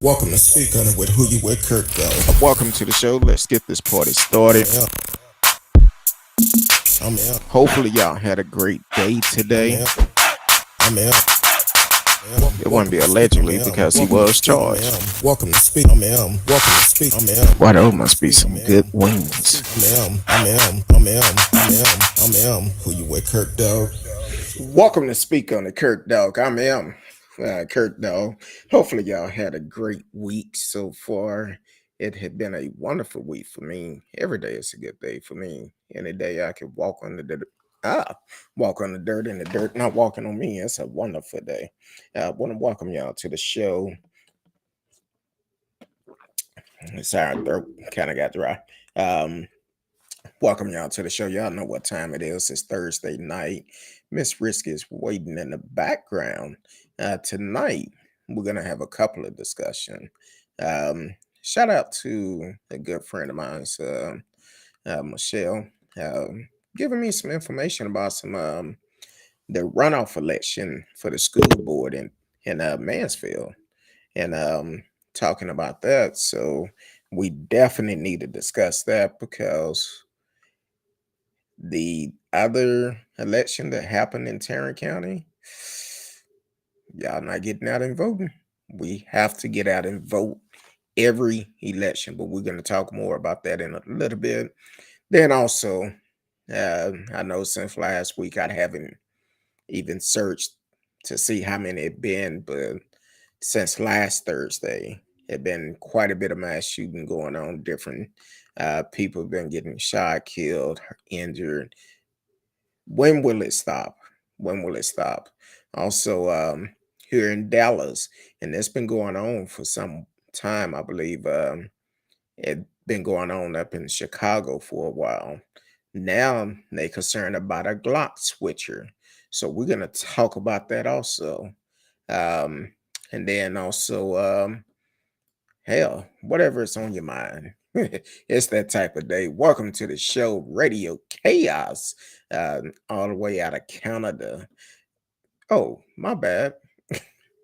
Welcome to Speak On It with Who You With Kirk Go. Welcome to the show. Let's get this party I'm started. out. I'm out. Hopefully, y'all had a great day I'm today. out. I'm out. It wouldn't be allegedly because he was charged. Welcome to Speak. I'm out. Welcome to Speak. I'm out. Why those must be some good wings. I'm out. Who You With Kirk Dog. Welcome to Speak on the Kirk Dog. I'm M. Kirk Dog. Hopefully, y'all had a great week so far. It had been a wonderful week for me. Every day is a good day for me. Any day I can walk on the dirt. Walk on the dirt and the dirt not walking on me. It's a wonderful day. I want to welcome y'all to the show. Sorry, throat kind of got dry. Welcome y'all to the show. Y'all know what time it is. It's Thursday night. Miss Risky is waiting in the background. Tonight, we're going to have a couple of discussions. Shout out to a good friend of mine, Michelle, giving me some information about the runoff election for the school board in Mansfield, and talking about that. So we definitely need to discuss that because the other election that happened in Tarrant County, y'all not getting out and voting. We have to get out and vote every election, but we're going to talk more about that in a little bit. Then also, I know since last week I haven't even searched to see how many it been, but since last Thursday, it been quite a bit of mass shooting going on. Different people have been getting shot, killed, injured. When will it stop? When will it stop? Also, here in Dallas, and it's been going on for some time, I believe. It been going on up in Chicago for a while. Now they concerned about a Glock switcher. So we're gonna talk about that also. Um, and then also hell, whatever's on your mind. It's that type of day. Welcome to the show, Radio Chaos, all the way out of Canada. Oh, my bad.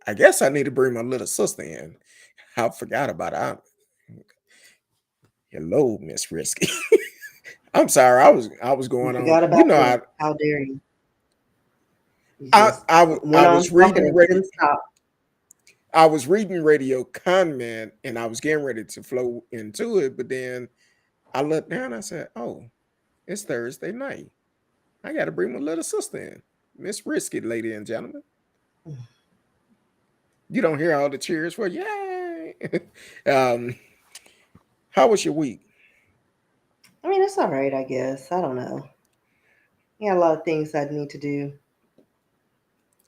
I guess I need to bring my little sister in. I forgot about her. Hello, Miss Risky. I'm sorry. I was You going on. forgot You about know, me. How dare you? You I just I, w- went I on was talking reading and radio. couldn't stop. I was reading radio comment, and I was getting ready to flow into it, but then I looked down. I said, "Oh, it's Thursday night. I got to bring my little sister in, Miss Risky, ladies and gentlemen. You don't hear all the cheers for yay." um, how was your week? I mean, it's all right, I guess. I don't know. I got a lot of things I need to do.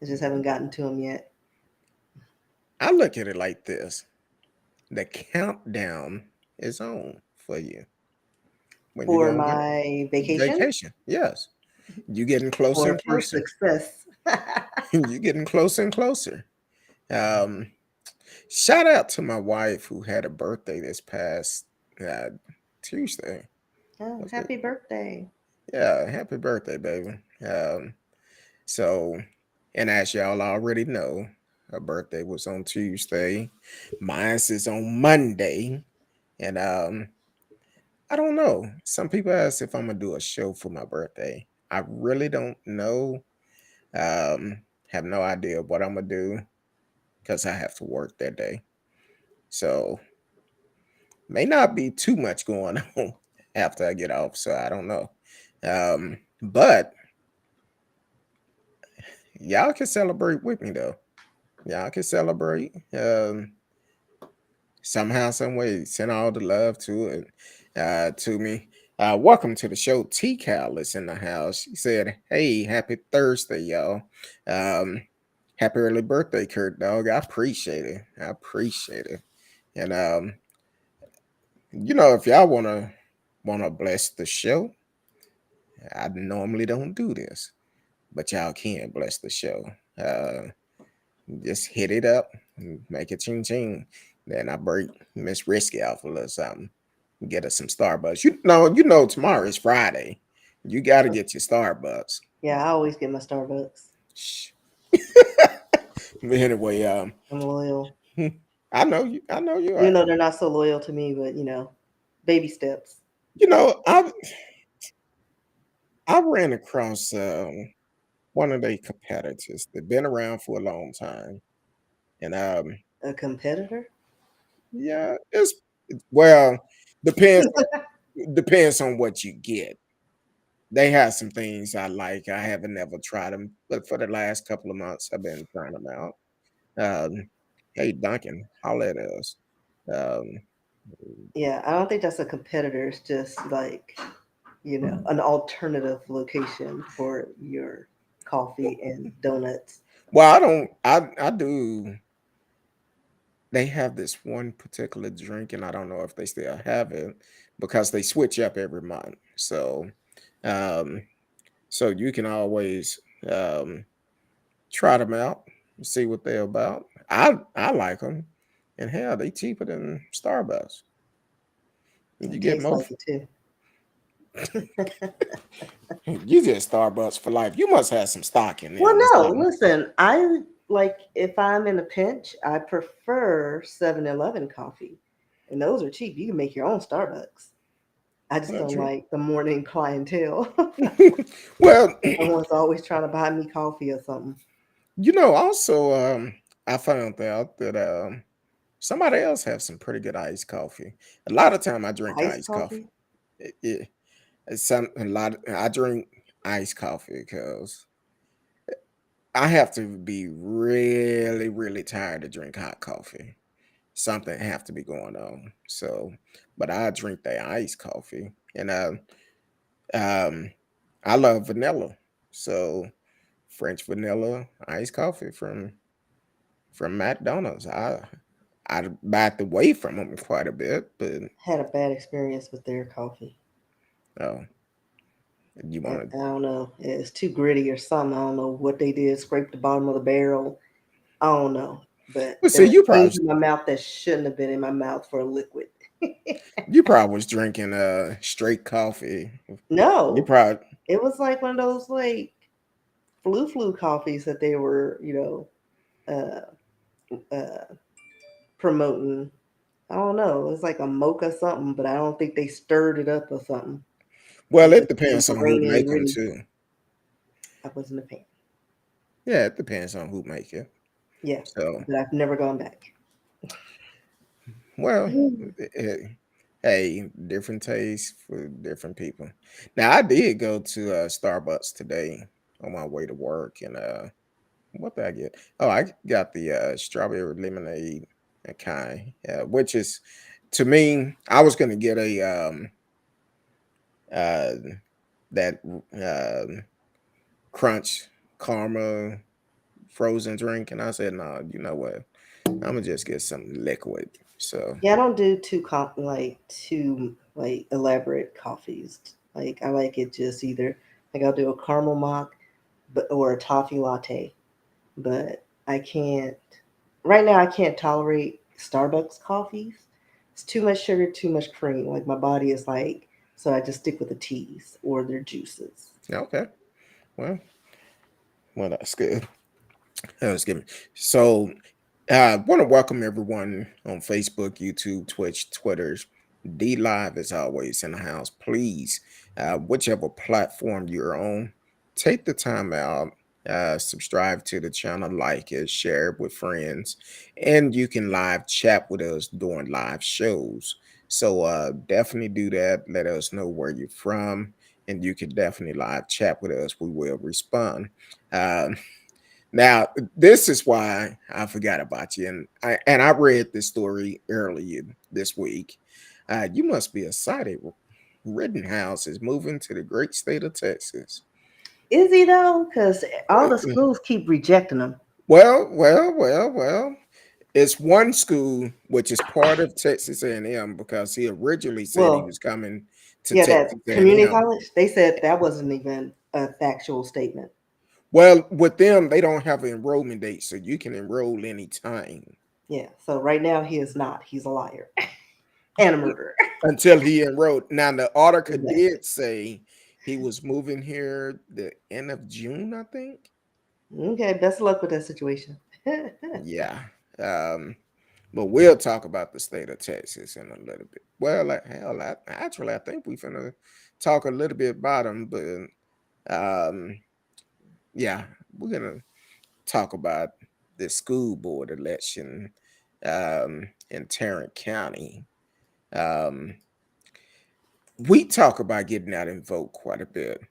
I just haven't gotten to them yet. I look at it like this: the countdown is on for you when you're For gonna get my vacation vacation. Yes, you getting closer or and for closer. success. You getting closer and closer. Um, Shout out to my wife who had a birthday this past uh, Tuesday. Oh, Was it? happy birthday. Yeah, happy birthday, baby. So, and as y'all already know, her birthday was on Tuesday. Mine's is on Monday. And I don't know. Some people ask if I'm gonna do a show for my birthday. I really don't know. Have no idea what I'm gonna do because I have to work that day. So may not be too much going on after I get off, so I don't know. But y'all can celebrate with me though. Y'all can celebrate. Somehow, some way, send all the love to me. Welcome to the show. T Cal is in the house. She said, "Hey, happy Thursday, y'all. Um, happy early birthday, Kurt Dog. I appreciate it. I appreciate it. And if y'all wanna bless the show, I normally don't do this, but y'all can bless the show. Uh, just hit it up, and make it ching ching. Then I break Miss Risky off a little something. Get us some Starbucks. Tomorrow is Friday. You got to get your Starbucks. Yeah, I always get my Starbucks. Shh. But anyway, I'm loyal. I know you. I know you Even are. though they're not so loyal to me, but baby steps. You know, I ran across one of their competitors that been around for a long time, and A competitor? yeah, it's well depends depends on what you get. They have some things I like. I haven't never tried them, but for the last couple of months, I've been trying them out. Um, hey, Duncan, holla at us. Um, Yeah, I don't think that's a competitor. It's just like, an alternative location for your coffee and donuts. well, I don't. I do. They have this one particular drink, and I don't know if they still have it because they switch up every month. Um, so you can always um, try them out, see what they're about. I like them, and hell, they cheaper than Starbucks. You It get tastes more. like it too. You get Starbucks for life. You must have some stock in Well, them or no, something. listen, I like if I'm in a pinch, I prefer 7-Eleven coffee. And those are cheap. You can make your own Starbucks. I just Well, don't true. like the morning clientele. Well, Someone's always trying to buy me coffee or something. also, I found out that somebody else have some pretty good iced coffee. A lot of time I drink Iced iced coffee. coffee? It's a lot. I drink iced coffee because I have to be really, really tired to drink hot coffee. Something have to be going on. So, but I drink the iced coffee, and um, I love vanilla. So, French vanilla iced coffee from McDonald's. I backed away from them quite a bit, but Had a bad experience with their coffee. oh, you I, want to? I don't know. It's too gritty or something. I don't know what they did. Scrape the bottom of the barrel. I don't know. But Well, there see, were things in my mouth that shouldn't have been in my mouth for a liquid. you probably was drinking straight coffee. You No, probably it was like one of those like flu coffees that they were, uh, promoting. I don't know. It was like a mocha something, but I don't think they stirred it up or something. well, It it just came depends on who green and make them gritty. too. I wasn't a fan. Yeah, it depends on who make it. Yeah, So, but I've never gone back. well, eh, hey, different tastes for different people. Now, I did go to Starbucks today on my way to work, and what did I get? Oh, I got the strawberry lemonade kind, which is to me, I was gonna get a uh that crunch karma frozen drink, and I said, no, you know what? I'm gonna just get some liquid. So, Yeah, I don't do too like elaborate coffees. Like I like it just either like I'll do a caramel mock, but or a toffee latte. But I can't right now. I can't tolerate Starbucks coffees. It's too much sugar, too much cream. Like my body is like, so I just stick with the teas or their juices. okay, well, that's good. That's good. So, I want to welcome everyone on Facebook, YouTube, Twitch, Twitters. D Live is always in the house. Please, whichever platform you're on, take the time out, subscribe to the channel, like it, share it with friends, and you can live chat with us during live shows. So definitely do that. Let us know where you're from, and you can definitely live chat with us. We will respond. Um, now, this is why I forgot about you, and I read this story earlier this week. You must be excited. Rittenhouse is moving to the great state of Texas. Is he though? Because all the Uh, schools keep rejecting him. well. It's one school which is part of Texas A&M because he originally said he Well, was coming to yeah, that Texas community A&M. college. They said that wasn't even a factual statement. Well, with them, they don't have an enrollment date, so you can enroll anytime. Yeah. So right now he is not. He's a liar and a murderer. Until he enrolled. Now the article Exactly. did say he was moving here the end of June, I think. Okay. Best of luck with that situation. Yeah. Um, But we'll talk about the state of Texas in a little bit. Well, hell, I think we're gonna talk a little bit about them, but yeah, we're gonna talk about the school board election in Tarrant County. Um, we talk about getting out and vote quite a bit,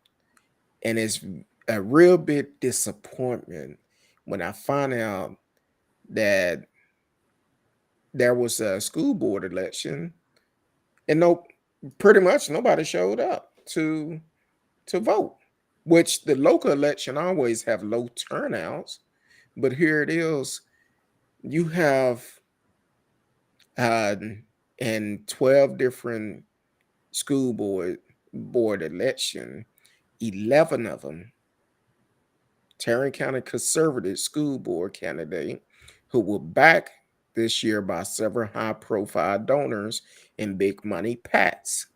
and it's a real bit disappointment when I find out that there was a school board election and pretty much nobody showed up to vote. Which the local election always have low turnouts, but here it is. You have uh, in 12 different school board election, 11 of them Tarrant County conservative school board candidate who were backed this year by several high-profile donors and big money PATs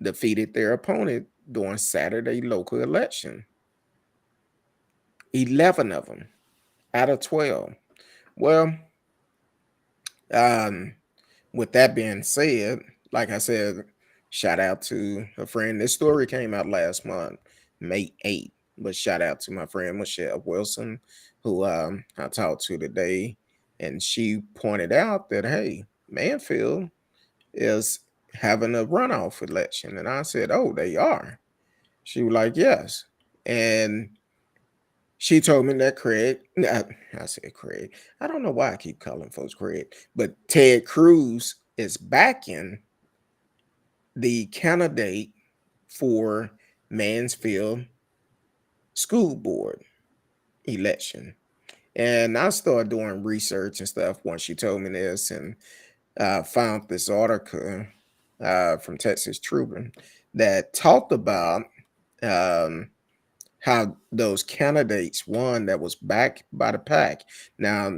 defeated their opponent during Saturday local election. 11 of them out of 12. Well, um, with that being said, like I said, shout out to a friend. This story came out last month, May 8th. But shout out to my friend Michelle Wilson, who I talked to today. And she pointed out that, hey, Manfield is having a runoff election. And I said, oh, they are. She was like, yes. And she told me that Craig, I said Craig. I don't know why I keep calling folks Craig, but Ted Cruz is backing the candidate for Mansfield School Board election. And I started doing research and stuff once she told me this, and found this article from Texas Tribune that talked about um, how those candidates won that was backed by the PAC. Now,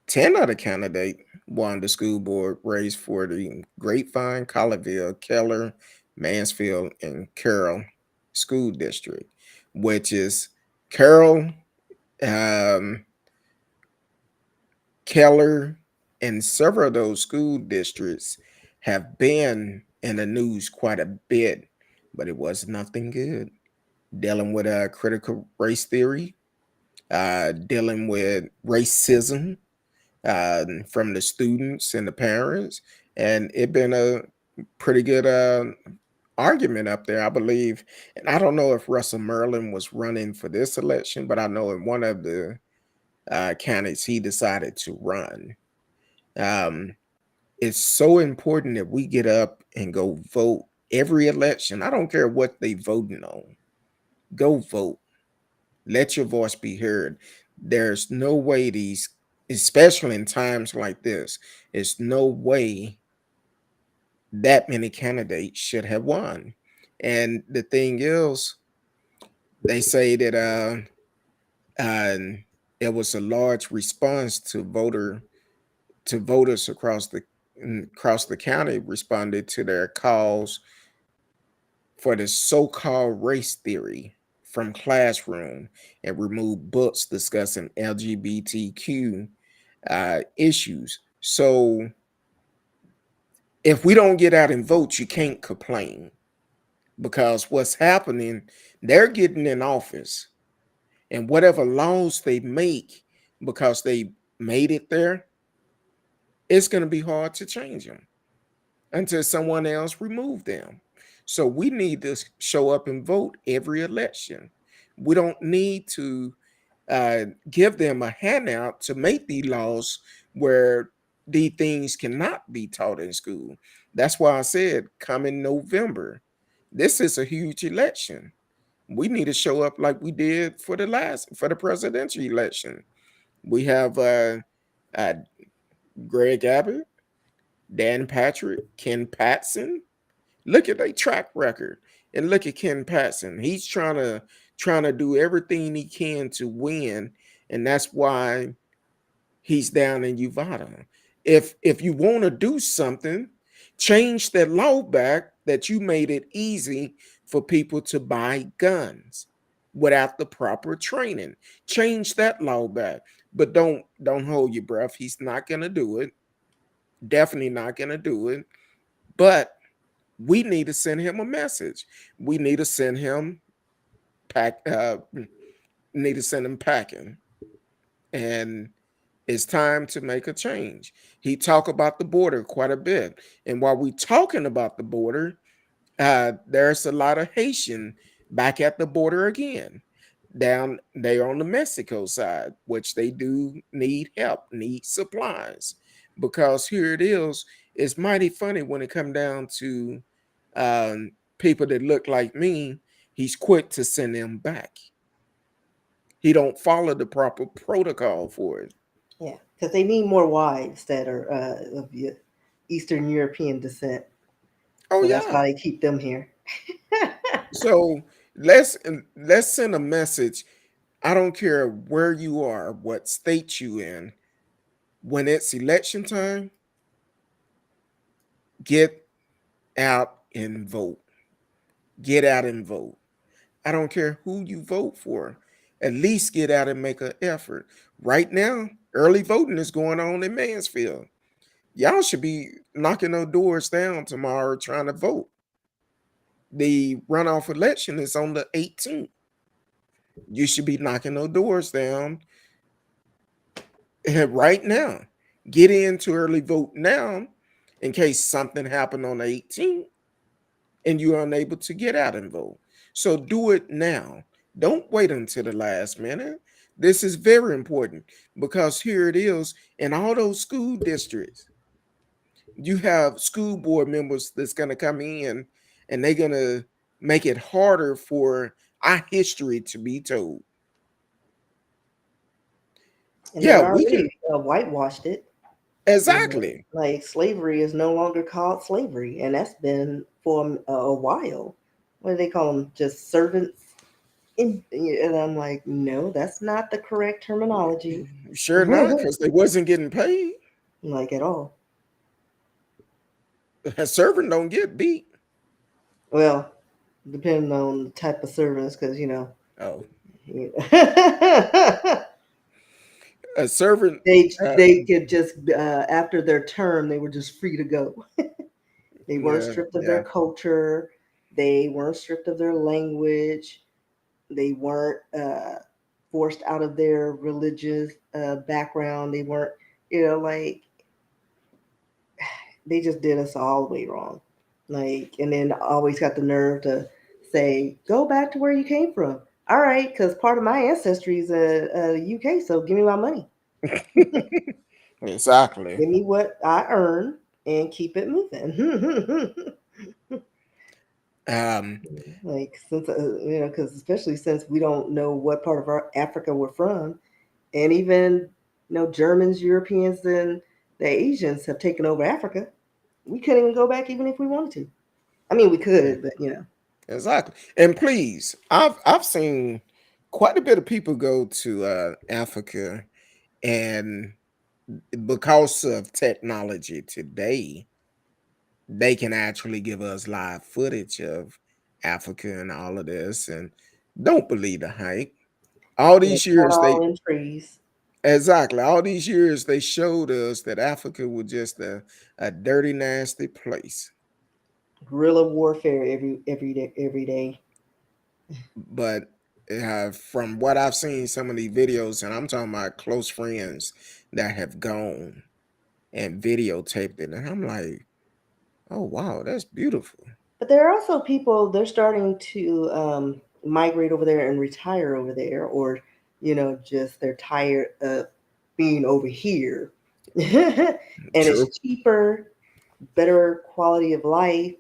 10 of the candidates won the school board race for the Grapevine, Colleyville, Keller, Mansfield, and Carroll school district, which is Carroll, um, Keller, and several of those school districts have been in the news quite a bit, but it was nothing good. Dealing with a critical race theory, dealing with racism from the students and the parents, and it been a pretty good argument up there, I believe. And I don't know if Russell Merlin was running for this election, but I know in one of the counties he decided to run. Um, it's so important that we get up and go vote every election. I don't care what they voting on. Go vote. Let your voice be heard. There's no way these, especially in times like this, there's no way that many candidates should have won. And the thing is, they say that it was a large response to voters across the county responded to their calls for the so-called race theory from classroom and remove books discussing LGBTQ issues. So if we don't get out and vote, you can't complain, because what's happening, they're getting in office, and whatever laws they make, because they made it there, it's going to be hard to change them until someone else remove them. So we need to show up and vote every election. We don't need to give them a handout to make these laws where these things cannot be taught in school. That's why I said coming November, this is a huge election. We need to show up like we did for the presidential election. We have uh, Greg Abbott, Dan Patrick, Ken Patson. Look at their track record, and look at Ken Patson. He's trying to do everything he can to win, and that's why he's down in Uvada. If you want to do something, change that law back that you made it easy for people to buy guns without the proper training. Change that law back. But don't hold your breath. He's not gonna do it. Definitely not gonna do it. But we need to send him a message. We need to send him pack. Need to send him packing, and it's time to make a change. He talked about the border quite a bit, and while we talking about the border, there's a lot of Haitian back at the border again. Down there on the Mexico side, which they do need help, need supplies, because here it is. It's mighty funny when it come down to people that look like me. He's quick to send them back. He don't follow the proper protocol for it. Yeah, because they need more wives that are of Eastern European descent. Oh So that's yeah. why they keep them here. So let's send a message. I don't care where you are, what state you in. When it's election time, get out and vote. Get out and vote. I don't care who you vote for. At least get out and make an effort. Right now, early voting is going on in Mansfield. Y'all should be knocking those doors down tomorrow trying to vote. The runoff election is on the 18th. You should be knocking those doors down right now. Get into early vote now in case something happened on the 18th and you're unable to get out and vote. So do it now. Don't wait until the last minute. This is very important because here it is in all those school districts. You have school board members that's going to come in and they're going to make it harder for our history to be told. And they Yeah, we can. already whitewashed it. You know, Exactly. like slavery is no longer called slavery, and that's been for a while. What do they call them? Just servants. And I'm like, no, that's not the correct terminology, Sure not, because they wasn't getting paid. like at all. A servant don't get beat. Well, depending on the type of servants, because Oh, you a servant. they could just after their term they were just free to go. They weren't Yeah, stripped of their yeah. culture. They weren't stripped of their language. They weren't forced out of their religious background. They weren't, like they just did us all the way wrong. Like, and then always got the nerve to say, "Go back to where you came from." All right, because part of my ancestry is UK, so give me my money. Exactly. Give me what I earn and keep it moving. Um, Like since because especially since we don't know what part of our Africa we're from, and even Germans, Europeans, and the Asians have taken over Africa. We couldn't even go back even if we wanted to. I mean, we could, but exactly. And please, I've seen quite a bit of people go to Africa, and because of technology today, they can actually give us live footage of Africa and all of this. And don't believe the hype. All and these it's not years they all in trees. exactly all these years they showed us that Africa was just a dirty, nasty place. Guerrilla warfare every day. But from what I've seen, some of these videos, and I'm talking about close friends that have gone and videotaped it, and I'm like, oh wow, that's beautiful. But there are also people they're starting to migrate over there and retire over there, or just they're tired of being over here, and it's True. cheaper, better quality of life.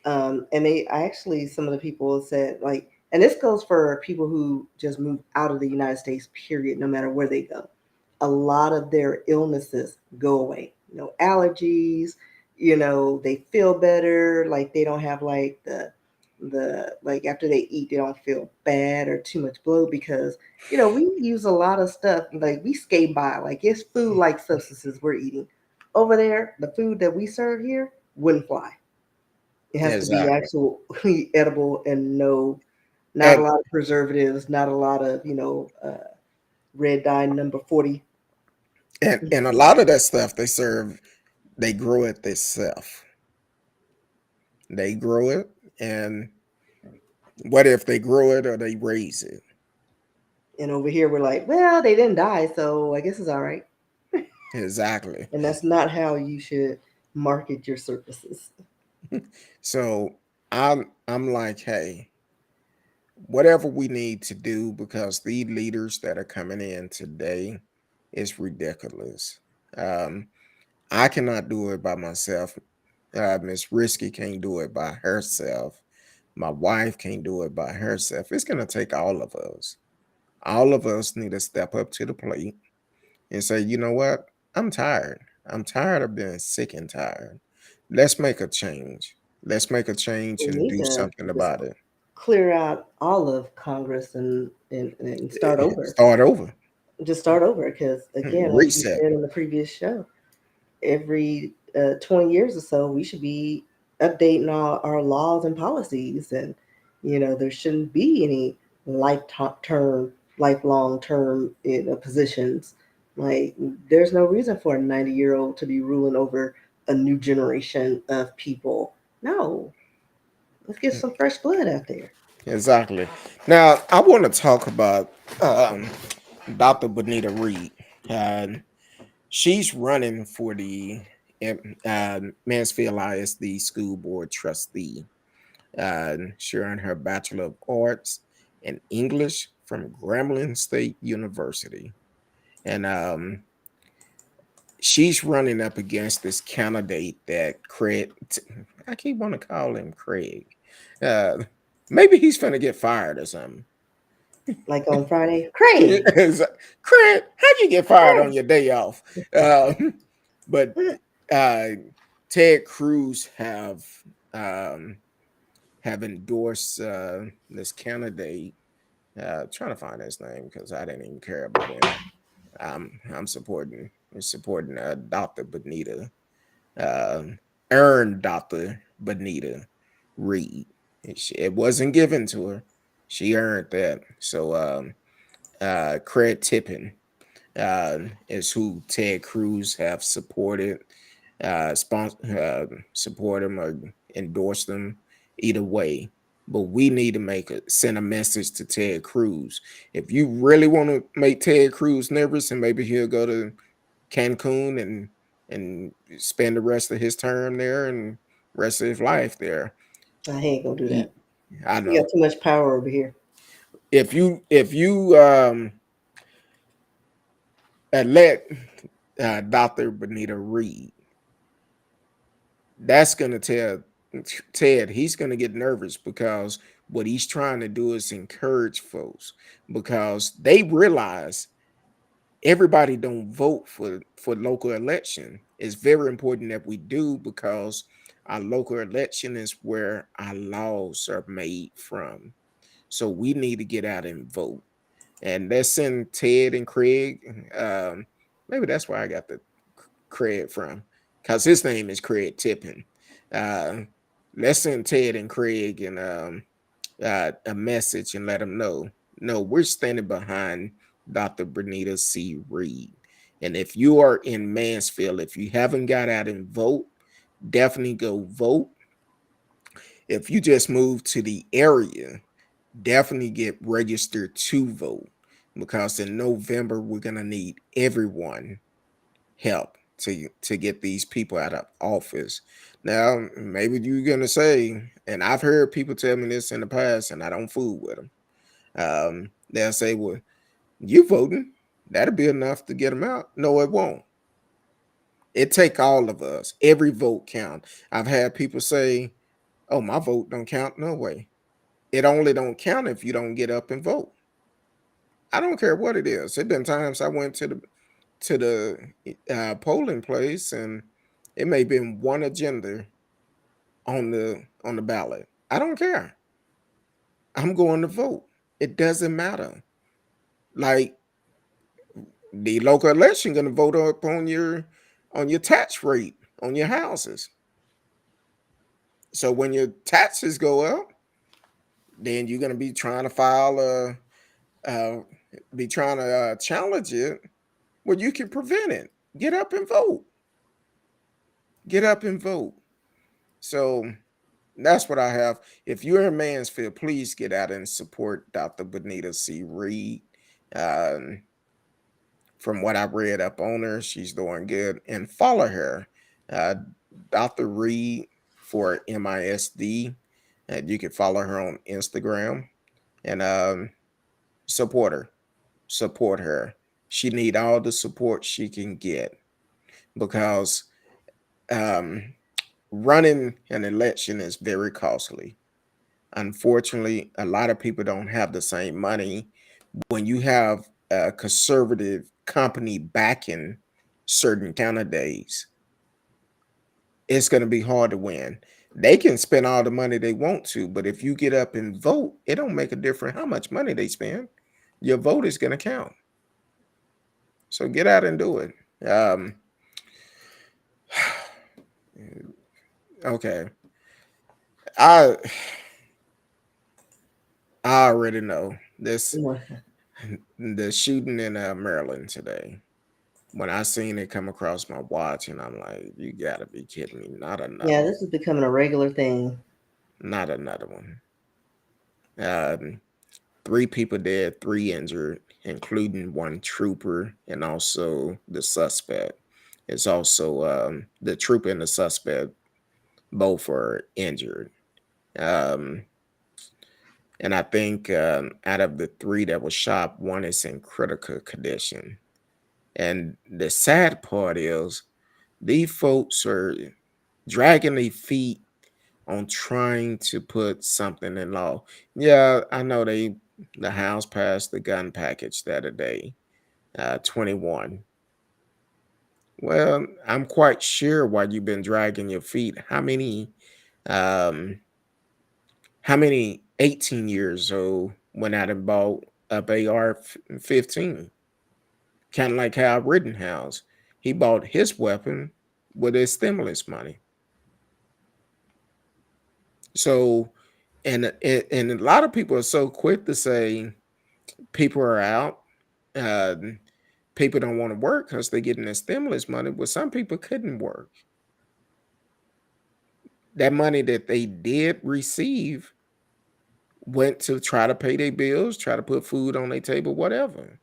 And I actually some of the people said like, and this goes for people who just move out of the United States, period, no matter where they go. A lot of their illnesses go away. Allergies. They feel better. Like they don't have like the like after they eat, they don't feel bad or too much bloat because we use a lot of stuff like we skate by like it's food like substances we're eating over there. The food that we serve here wouldn't fly. It has to be Exactly. actually edible and not a And lot of preservatives, not a lot of red dye number 40. And a lot of that stuff they grow it themselves. They grow it, and what if they grow it or they raise it? And over here, we're like, well, they didn't die, so I guess it's all right. Exactly. And that's not how you should market your services. So I'm like, hey, whatever we need to do, because the leaders that are coming in today is ridiculous. Um, I cannot do it by myself. Miss Risky can't do it by herself. My wife can't do it by herself. It's gonna take all of us. All of us need to step up to the plate and say, you know what? I'm tired. I'm tired of being sick and tired. Let's make a change. Let's make a change We and need do to something just about it. clear out all of Congress and start over. Start over. Just start over because, again, like you Reset. said in the previous show, every 20 years or so, we should be updating our laws and policies. And, there shouldn't be any lifetime, lifelong term positions. Like, there's no reason for a 90-year-old to be ruling over a new generation of people. No, let's get some fresh blood out there. Exactly. Now, I want to talk about um, Dr. Bonita Reed. Uh, she's running for the Mansfield ISD School Board trustee. She earned her Bachelor of Arts in English from Grambling State University. And she's running up against this candidate that Craig, I keep want to call him Craig. Uh, Maybe he's finna get fired or something. Like on Friday, Craig, Craig, how'd you get fired on Craig. your day off? But uh, Ted Cruz um, have endorsed this candidate. Trying to find his name because I didn't even care about him. I'm supporting Dr. Bonita, uh, earned Dr. Bonita Reed. It wasn't given to her; she earned that. So, Craig Tippin is who Ted Cruz have supported, support him or endorse them, either way. But we need to send a message to Ted Cruz. If you really want to make Ted Cruz nervous, and maybe he'll go to Cancun and spend the rest of his term there and rest of his life there. I ain't gonna do that. He, I You know. got too much power over here. If you let Dr. Bonita Reed, that's gonna tell Ted he's gonna get nervous because what he's trying to do is encourage folks because they realize everybody don't vote for local election. It's very important that we do because our local election is where our laws are made from. So we need to get out and vote. And let's send Ted and Craig. Maybe that's where I got the Craig from, because his name is Craig Tippin. Uh, let's send Ted and Craig and a message and let them know. No, we're standing behind Dr. Bonita C. Reed. And if you are in Mansfield, if you haven't got out and vote, definitely go vote. If you just moved to the area, definitely get registered to vote because in November we're gonna need everyone help to get these people out of office. Now, maybe you're gonna say, and I've heard people tell me this in the past, and I don't fool with them. They'll say, "Well, you voting? That'll be enough to get them out." No, it won't. It take all of us. Every vote count. I've had people say, "Oh, my vote don't count." No way. It only don't count if you don't get up and vote. I don't care what it is. There've been times I went to the polling place and it may have been one agenda on the ballot. I don't care. I'm going to vote. It doesn't matter. Like the local election going to vote up on your tax rate on your houses. So when your taxes go up, then you're going to be trying to file a be trying to challenge it. where you can prevent it. Get up and vote. Get up and vote. So that's what I have. If you're in Mansfield, please get out and support Dr. Benita C. Reed. Um, from what I read up on her, she's doing good. And follow her, uh, Dr. Reed for MISD. And you can follow her on Instagram and support her. Support her. She need all the support she can get because um, running an election is very costly. Unfortunately, a lot of people don't have the same money. When you have a conservative company backing certain candidates, it's going to be hard to win. They can spend all the money they want to, but if you get up and vote, it don't make a difference how much money they spend. Your vote is going to count. So get out and do it. Okay. I I already know this Well, the shooting in Maryland today. When I seen it come across my watch, and I'm like, you gotta be kidding me. Not yeah, another one. this is becoming a regular thing. Not another one. Um, three people dead, three injured, including one trooper and also the suspect. It's also the trooper and the suspect both are injured. Um, and I think out of the three that was shot, one is in critical condition. And the sad part is these folks are dragging their feet on trying to put something in law. Yeah, I know the House passed the gun package the other day, 21. Well, I'm quite sure why you've been dragging your feet. Um how many 18 years old went out and bought up AR-15? Kind of like Kyle Rittenhouse. He bought his weapon with his stimulus money. So, and a lot of people are so quick to say people are out. Uh, People don't want to work because they're getting their stimulus money. Well, some people couldn't work. That money that they did receive went to try to pay their bills, try to put food on their table, whatever.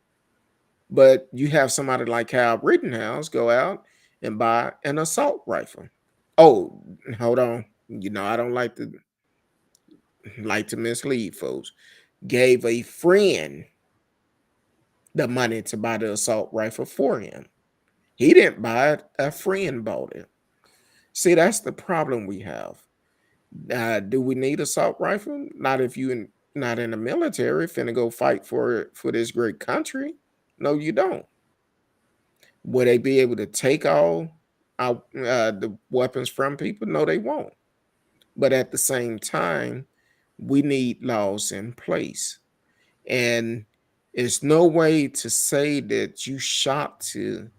But you have somebody like Kyle Rittenhouse go out and buy an assault rifle. Oh, hold on. I don't like to mislead folks. Gave a friend the money to buy the assault rifle for him. He didn't buy it, a friend bought it. See, that's the problem we have. Do we need assault rifle? Not if not in the military, finna go fight for this great country. No, you don't. Will they be able to take all the weapons from people? No, they won't. But at the same time, we need laws in place. And it's no way to say that you shot to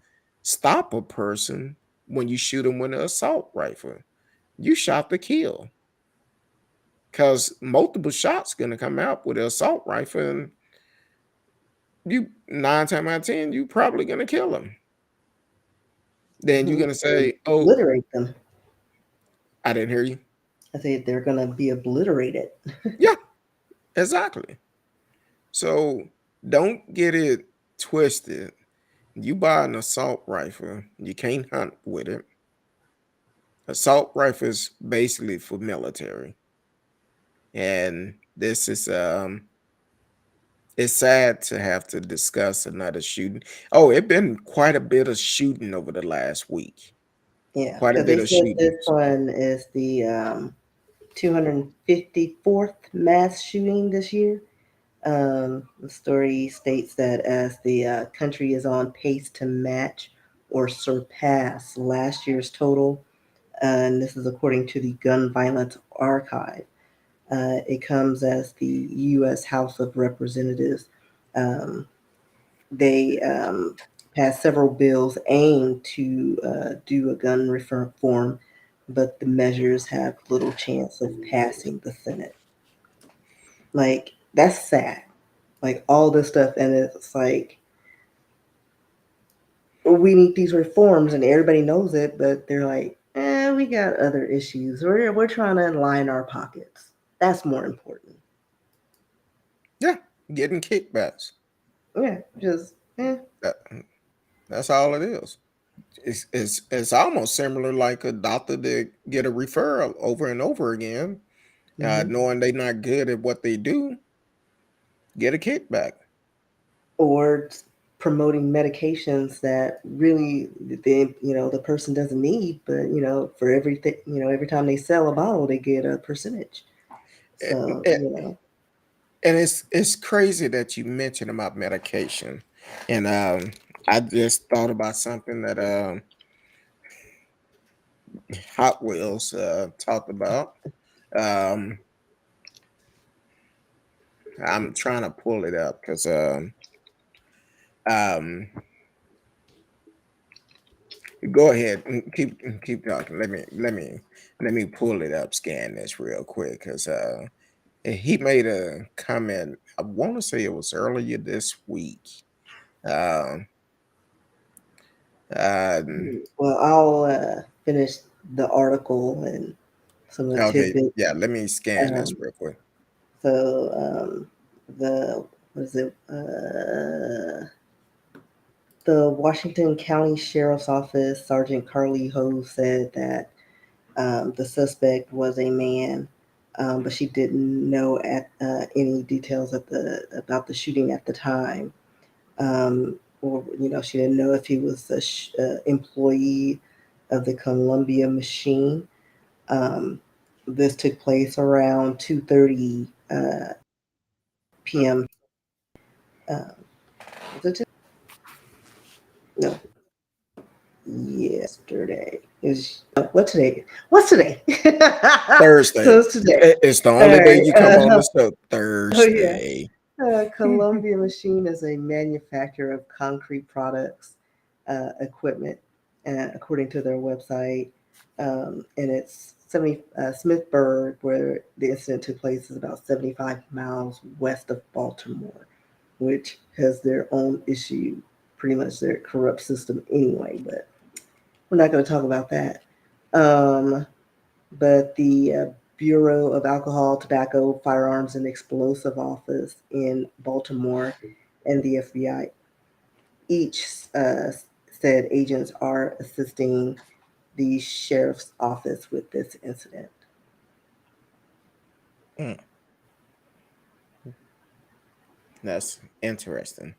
stop a person when you shoot them with an assault rifle. You shot to kill. Because multiple shots gonna come out with an assault rifle, and you 9 times out of 10, you probably gonna kill them. Then you're gonna say, "Oh, Obliterate them. I didn't hear you." I say they're gonna be obliterated. Yeah, exactly. So don't get it twisted. You buy an assault rifle, you can't hunt with it. Assault rifles basically for military, and this is it's sad to have to discuss another shooting. Oh, it been quite a bit of shooting over the last week. Yeah, Quite a because they bit of said this shootings. one is the 254th mass shooting this year. The story states that as the country is on pace to match or surpass last year's total, and this is according to the Gun Violence Archive. It comes as the U.S. House of Representatives. Um, they passed several bills aimed to do a gun reform, but the measures have little chance of passing the Senate. Like, that's sad. Like, all this stuff, and it's like, we need these reforms, and everybody knows it, but they're like, we got other issues. We're trying to line our pockets. That's more important. Yeah, getting kickbacks. Yeah, just That, that's all it is. It's almost similar like a doctor that get a referral over and over again, mhm. knowing they're not good at what they do, get a kickback. Or promoting medications that really the person doesn't need, but for everything, every time they sell a bottle, they get a percentage. And, So and and it's crazy that you mentioned about medication, and I just thought about something that Hot Wheels talked about. Um, I'm trying to pull it up because um, go ahead and keep talking. Let me pull it up, scan this real quick because he made a comment. I want to say it was earlier this week. Um, um, well, I'll finish the article and some of the okay, tidbits. yeah. Let me scan this um, real quick. so the what is it the Washington County Sheriff's Office Sergeant Carly Ho said that the suspect was a man, but she didn't know at any details about the shooting at the time, or she didn't know if he was a employee of the Columbia Machine. Um, this took place around 2:30 p.m. Uh, was it no, yesterday. Is what today? What's today? Thursday. So it's today. It's the All only day right. you come on the show. Oh yeah. Thursday. Columbia Machine is a manufacturer of concrete products, equipment, according to their website. And it's Smithburg, where the incident took place, is about 75 miles west of Baltimore, which has their own issue, pretty much their corrupt system anyway. But we're not going to talk about that. Um, but the Bureau of Alcohol, Tobacco, Firearms, and Explosive Office in Baltimore and the FBI each said agents are assisting the sheriff's office with this incident. Mm, that's interesting.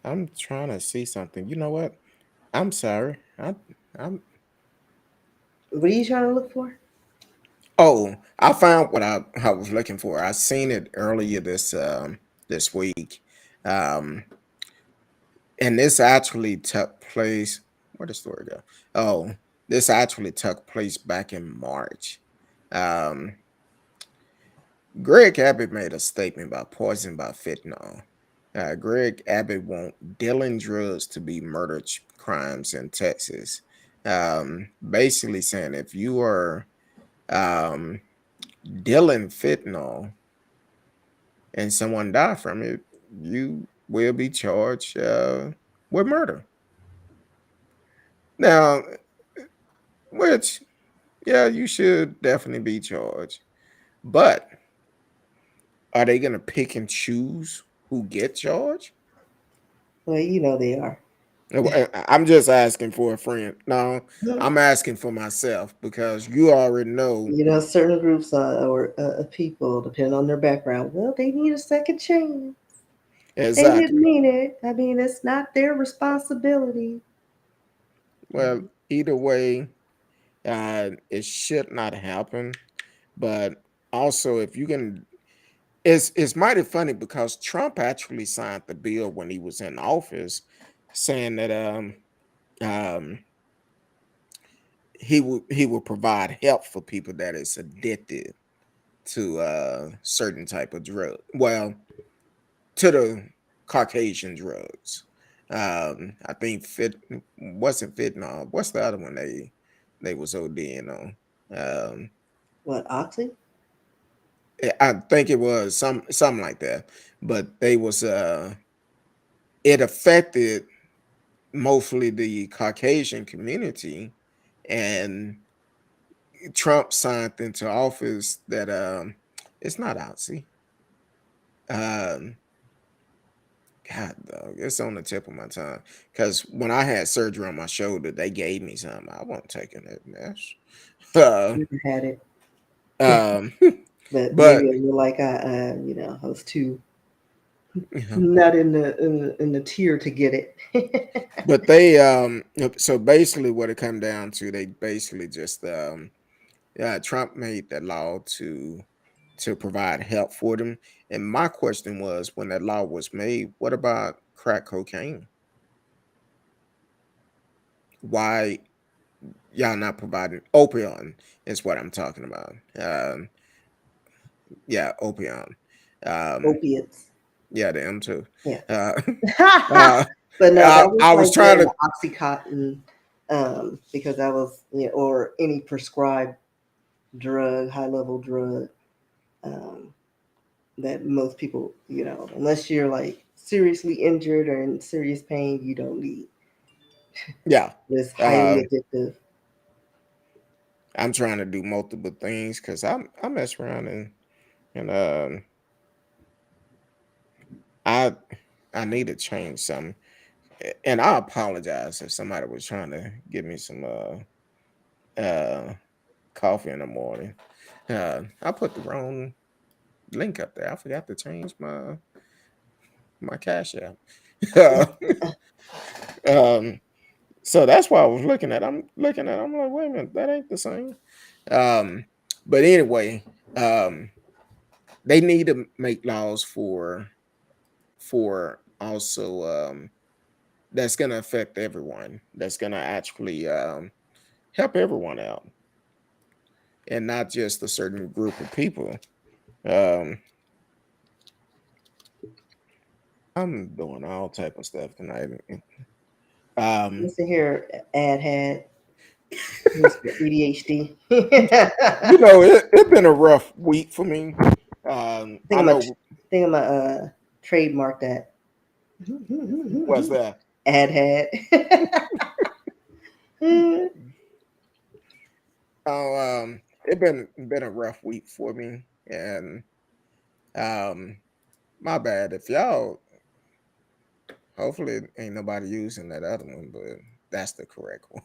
I'm trying to see something. You know what? I'm sorry. I'm What are you trying to look for? Oh, I found what I was looking for. I seen it earlier this week. Um and this actually took place, where the story go? Oh, this actually took place back in March. Um Greg Abbott made a statement about poison by fentanyl. Greg Abbott want dealing drugs to be murder crimes in Texas. Basically saying if you are um, dealing fentanyl and someone die from it, you will be charged with murder. Now, which, yeah, you should definitely be charged. But are they going to pick and choose who get charged? Well, they are. I'm just asking for a friend. No, I'm asking for myself because you already know Certain groups or people, depending on their background, well, they need a second chance. They didn't exactly. mean it. I mean, it's not their responsibility. Well, either way, it should not happen. But also, if you can, it's mighty funny because Trump actually signed the bill when he was in office, saying that um he will provide help for people that is addicted to certain type of drug. Well, to the Caucasian drugs. I think wasn't fentanyl. What's the other one they was ODing on? Um, What, Oxy? I think it was something like that. But they was it affected mostly the Caucasian community, and Trump signed into office that it's not outsy. Um, God, dog, it's on the tip of my tongue. Because when I had surgery on my shoulder, they gave me some. I wasn't taking it, mess. Uh, Never had it, um, but but maybe I feel like I was too you know, not in the tier to get it. but they so basically what it come down to, they basically just Trump made that law to provide help for them. And my question was, when that law was made, what about crack cocaine? Why y'all not providing opium is what I'm talking about. Yeah, opium. Um, Opiates. yeah, the M2. Yeah. Uh, uh, But no, that was I was like trying the to, Oxycontin, because that was, or any prescribed drug, high level drug, um, that most people, unless you're like seriously injured or in serious pain, you don't need. yeah. It's highly Um, addictive. I'm trying to do multiple things because I mess around and I I need to change something. And I apologize if somebody was trying to give me some uh coffee in the morning. I put the wrong link up there. I forgot to change my cash app. um, so that's why I was looking at. I'm looking at. I'm like, wait a minute, that ain't the same. Um, but anyway, um, they need to make laws for also that's going to affect everyone. That's going to actually help everyone out, and not just a certain group of people. Um, I'm doing all type of stuff tonight. Um, Listen here, ad had Mr. ADHD. it's been a rough week for me. think I I'm gonna know think I'm gonna trademark that. what's that. Ad had. Oh, it been a rough week for me, and um, my bad if y'all. Hopefully, ain't nobody using that other one, but that's the correct one.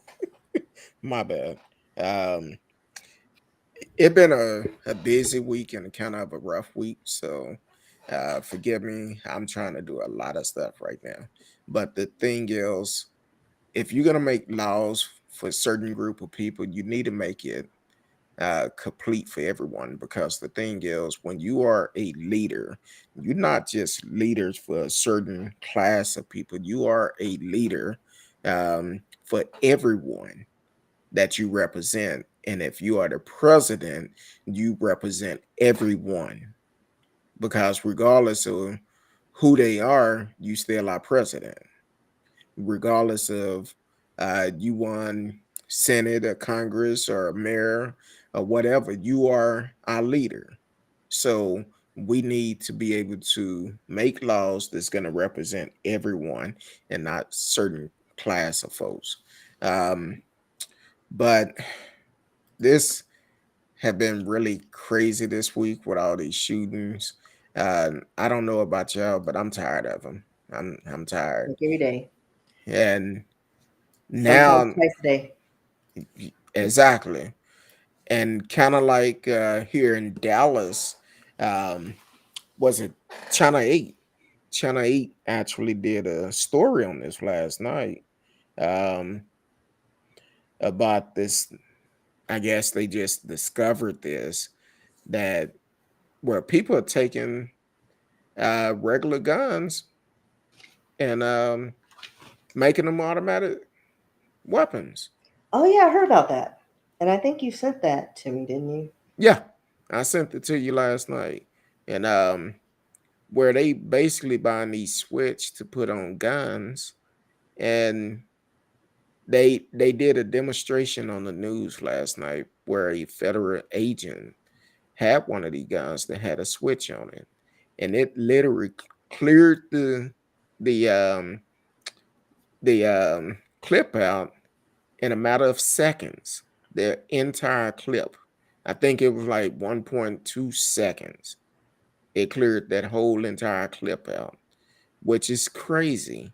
My bad. Um, it been a busy week and kind of a rough week, so forgive me. I'm trying to do a lot of stuff right now, but the thing is, if you're gonna make laws for a certain group of people, you need to make it complete for everyone. Because the thing is, when you are a leader, you're not just leaders for a certain class of people. You are a leader for everyone that you represent. And if you are the president, you represent everyone. Because regardless of who they are, you still are president. Regardless of you won Senate or Congress or a mayor or whatever, you are our leader. So we need to be able to make laws that's going to represent everyone and not certain class of folks. Um, but this have been really crazy this week with all these shootings. I don't know about y'all, but I'm tired of them. I'm tired, Like every day, and sometimes now twice a day. exactly, and kind of like here in Dallas, um, was it China 8? China 8 actually did a story on this last night um, about this. I guess they just discovered this, that where people are taking regular guns and making them automatic weapons. Oh yeah, I heard about that, and I think you sent that to me, didn't you? Yeah, I sent it to you last night, and where they basically buying these switch to put on guns, and they did a demonstration on the news last night where a federal agent had one of these guns that had a switch on it, and it literally cleared the the clip out in a matter of seconds. The entire clip. I think it was like 1.2 seconds. It cleared that whole entire clip out, which is crazy.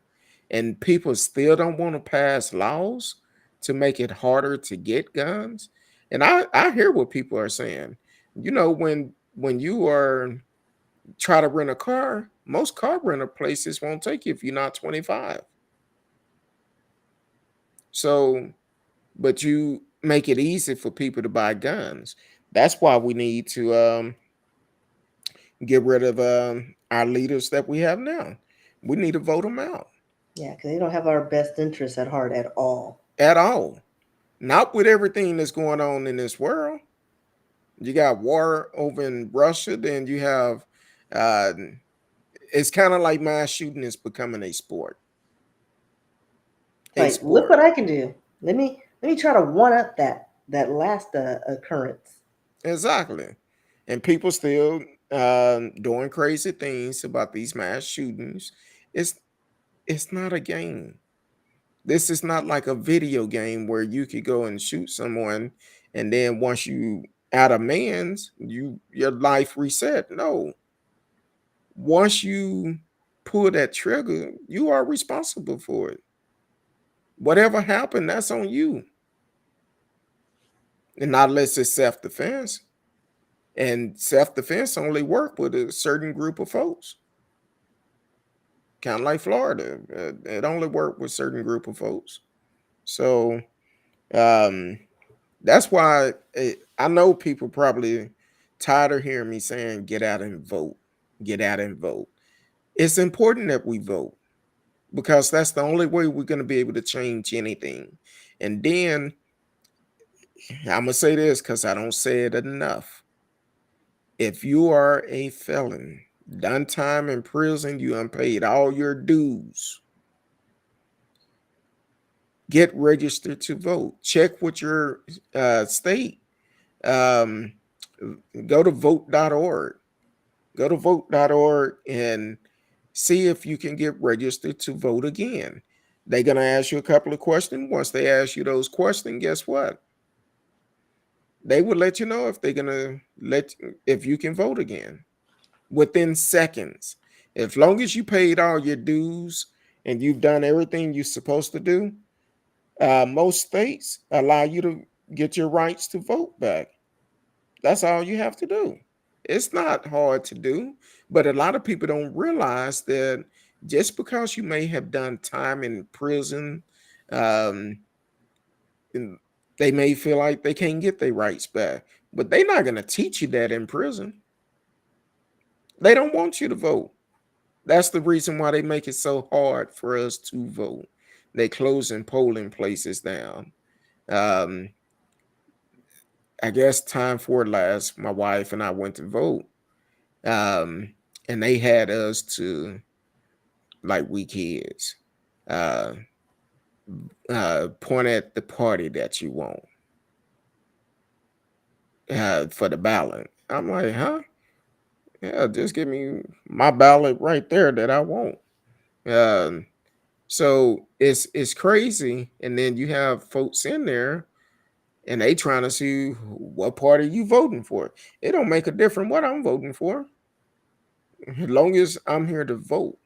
And people still don't want to pass laws to make it harder to get guns. And I hear what people are saying. You know, when you are try to rent a car, most car rental places won't take you if you're not 25. So, but you make it easy for people to buy guns. That's why we need to get rid of our leaders that we have now. We need to vote them out Yeah, because they don't have our best interests at heart at all. at all. Not with everything that's going on in this world. You got war over in Russia, then you have uh, it's kind of like mass shooting is becoming a sport. A Like, look what sport. I can do. Let me try to one up that last occurrence. Exactly. And people still doing crazy things about these mass shootings. It's it's not a game. This is not like a video game where you could go and shoot someone and then once you out of man's, your life reset. No. Once you pull that trigger, you are responsible for it. Whatever happened, that's on you. And not unless it's self-defense. And self-defense only work with a certain group of folks. Kind of like Florida. It only worked with certain group of folks. So um that's why I know people probably tired of hearing me saying get out and vote. Get out and vote. It's important that we vote because that's the only way we're going to be able to change anything. And then I'm going to say this because I don't say it enough. If you are a felon, done time in prison, you unpaid all your dues, get registered to vote. Check with your state. Um, go to vote.org. Go to vote.org and see if you can get registered to vote again. They're going to ask you a couple of questions. Once they ask you those questions, guess what? They will let you know if they're going to if you can vote again within seconds. As long as you paid all your dues and you've done everything you're supposed to do, most states allow you to get your rights to vote back. That's all you have to do. It's not hard to do, but a lot of people don't realize that just because you may have done time in prison, um, and they may feel like they can't get their rights back, but they're not going to teach you that in prison. They don't want you to vote. That's the reason why they make it so hard for us to vote. They closing polling places down. Um, I guess time for it last. My wife and I went to vote, um, and they had us to like we kids uh, point at the party that you want for the ballot. I'm like, huh? Yeah, just give me my ballot right there that I want. Um, so it's crazy, and then you have folks in there, and they trying to see what party you voting for. It don't make a difference what I'm voting for, as long as I'm here to vote.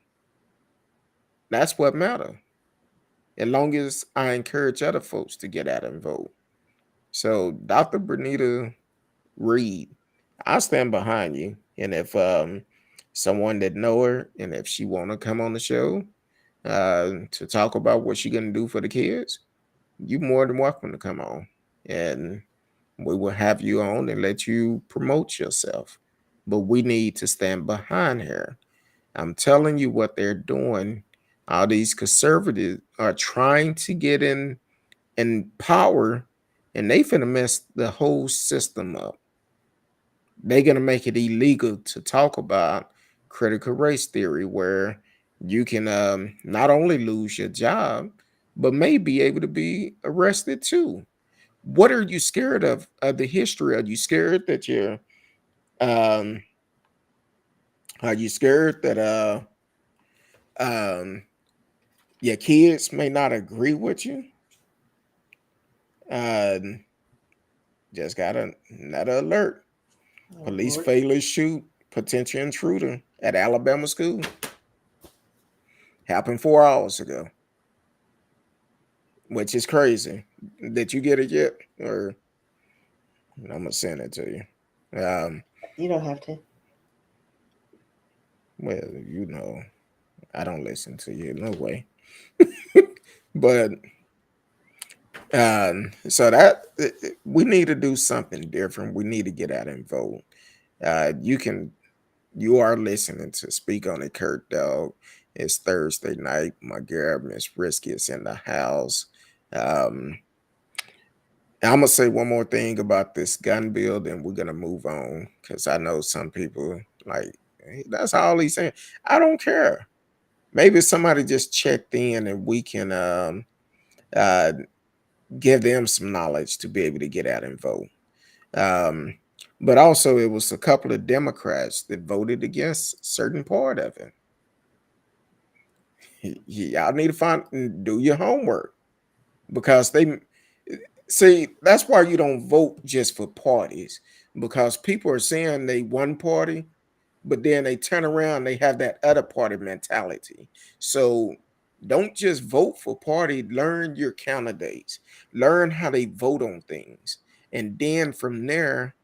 That's what matter. As long as I encourage other folks to get out and vote. So, Dr. Bernita Reed, I stand behind you. And if someone that know her and if she want to come on the show to talk about what she gonna do for the kids, you more than welcome to come on. And we will have you on and let you promote yourself. But we need to stand behind her. I'm telling you what they're doing. All these conservatives are trying to get in power, and they finna mess the whole system up. They're gonna make it illegal to talk about critical race theory, where you can not only lose your job, but may be able to be arrested too. What are you scared of the history? Um are you scared that um Your kids may not agree with you. Uh, just got another alert. Oh, Police Lord. failure shoot potential intruder at Alabama school. Happened 4 hours ago, which is crazy. Did you get it yet? Or I'm gonna send it to you. You don't have to. Well, you know, I don't listen to you, no way. But so that we need to do something different. We need to get out and vote. You can. You are listening to Speak on It, Kurt Dog. It's Thursday night. My girl, Miss Risky, is in the house. Um, I'm gonna say one more thing about this gun bill, then we're gonna move on because I know some people like "Hey, that's all he's saying." I don't care. Maybe somebody just checked in and we can uh, give them some knowledge to be able to get out and vote. Um, but also, it was a couple of Democrats that voted against certain part of it. Y'all need to do your homework because they see that's why you don't vote just for parties because people are saying they one party, but then they turn around they have that other party mentality. So don't just vote for party. Learn your candidates. Learn how they vote on things, and then from there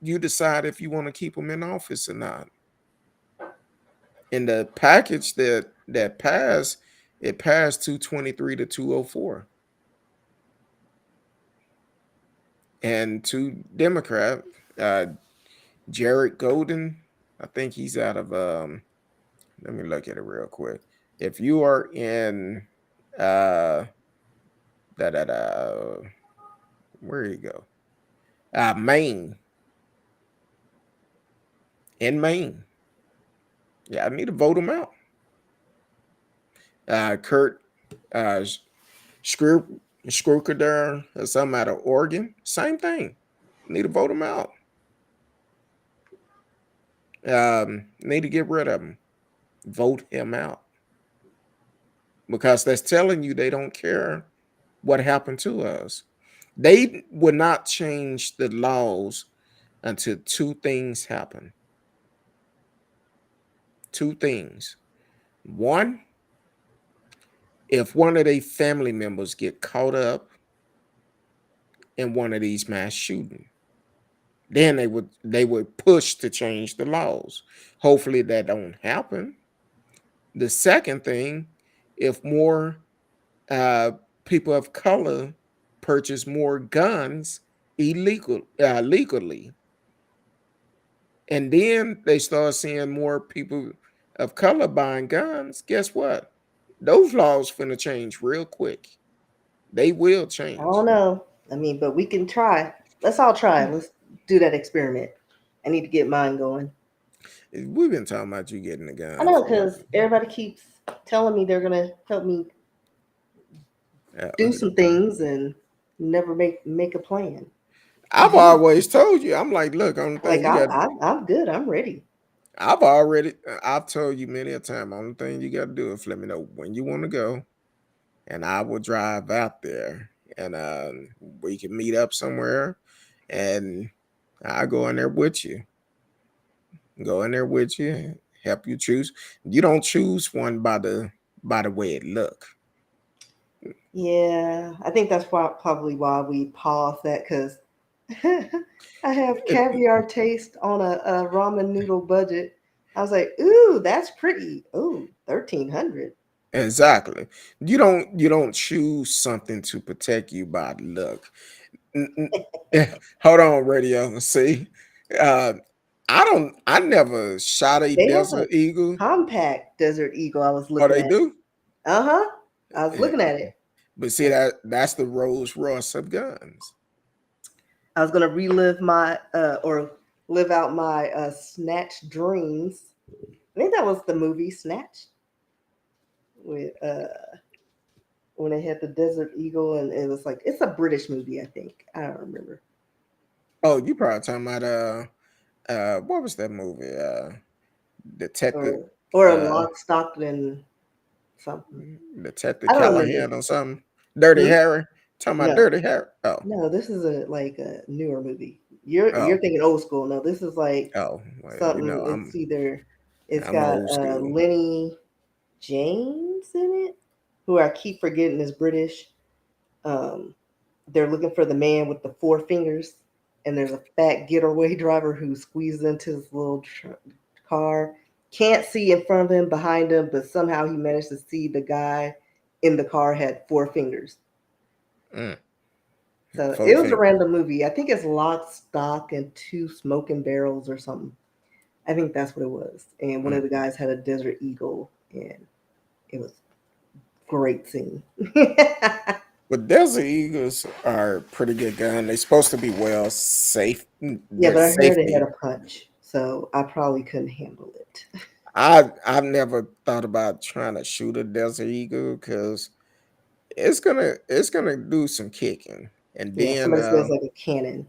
you decide if you want to keep them in office or not. And the package that passed, it passed 223 to 204. And two Democrat, uh, Jared Golden, I think he's out of let me look at it real quick. If you are in uh da da da where you go? Maine. In Maine. Yeah, I need to vote him out. Kurt uh Screw Scrooker or something out of Oregon. Same thing. Need to vote him out. Need to get rid of him. Vote him out. Because that's telling you they don't care what happened to us. They would not change the laws until two things happen. Two things. One, if one of their family members get caught up in one of these mass shootings, then they would push to change the laws. Hopefully that don't happen. The second thing, if more uh, people of color purchase more guns legally, and then they start seeing more people of color buying guns, guess what? Those laws finna change real quick. They will I don't change. know. I mean, but we can try. Let's all try. Let's do that experiment. I need to get mine going. We've been talking about you getting a I gun know for because everybody keeps telling me they're gonna help me uh, do some things and never make a plan. I've always told you. I'm like, look, only thing Like you got. I'm good. I'm ready. I've told you many a time. Only thing you got to do is let me know when you want to go, and I will drive out there, and we can meet up somewhere, and I go in there with you. Go in there with you, help you choose. You don't choose one by the way it look. Yeah, I think that's probably why we paused that because I have It- caviar taste on a ramen noodle budget. I was like, ooh, that's pretty. Ooh, 1,300. exactly. You don't choose something to protect you by look. N- n- Hold on, radio. See, uh, I never shot a They have a desert eagle. compact Desert Eagle. I was Oh, looking they at. do. Uh huh. I was Eh, looking at it. But see that's the Rolls Royce of guns. I was gonna relive my or live out my snatch dreams. I think that was the movie Snatch with when they had the Desert Eagle and it was like it's a British movie. I think I don't remember. Oh, you probably talking about what was that movie? Detective Or uh Lock, Stock, and something. Detective I don't remember. Callahan or something. Dirty Hmm? Harry. Talking about No, Dirty Harry. Oh, no, this is a newer movie. You're oh, thinking old school. No, this is like oh. Well, something. It's either it's I'm got old school. Lenny James in it, who I keep forgetting is British. Um, they're looking for the man with the four fingers, and there's a fat getaway driver who squeezes into his little car. Can't see in front of him, behind him, but somehow he managed to see the guy in the car had four fingers. Mm, So four it was a finger. random movie. I think it's Lock, Stock, and Two Smoking Barrels or something. I think that's what it was. And one Mm. of the guys had a Desert Eagle, and it was great scene. But Desert Eagles are a pretty good gun. They're supposed to be well safe. Yeah, Their but I heard it had safety. a punch, so I probably couldn't handle it. I've never thought about trying to shoot a Desert Eagle because it's gonna do some kicking, and Yeah, then somebody says like a cannon,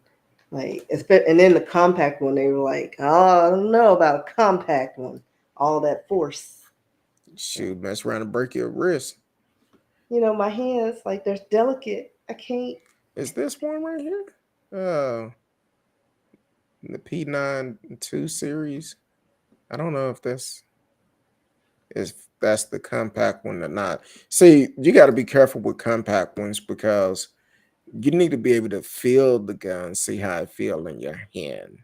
like and then the compact one, they were like, oh, I don't know about a compact one, all that force. So, shoot, mess around and break your wrist. my hands like they're delicate. I can't. Is this one right here? Uh, the P92 series. I don't know if that's the compact one or not. See, you got to be careful with compact ones because you need to be able to feel the gun, see how it feel in your hand,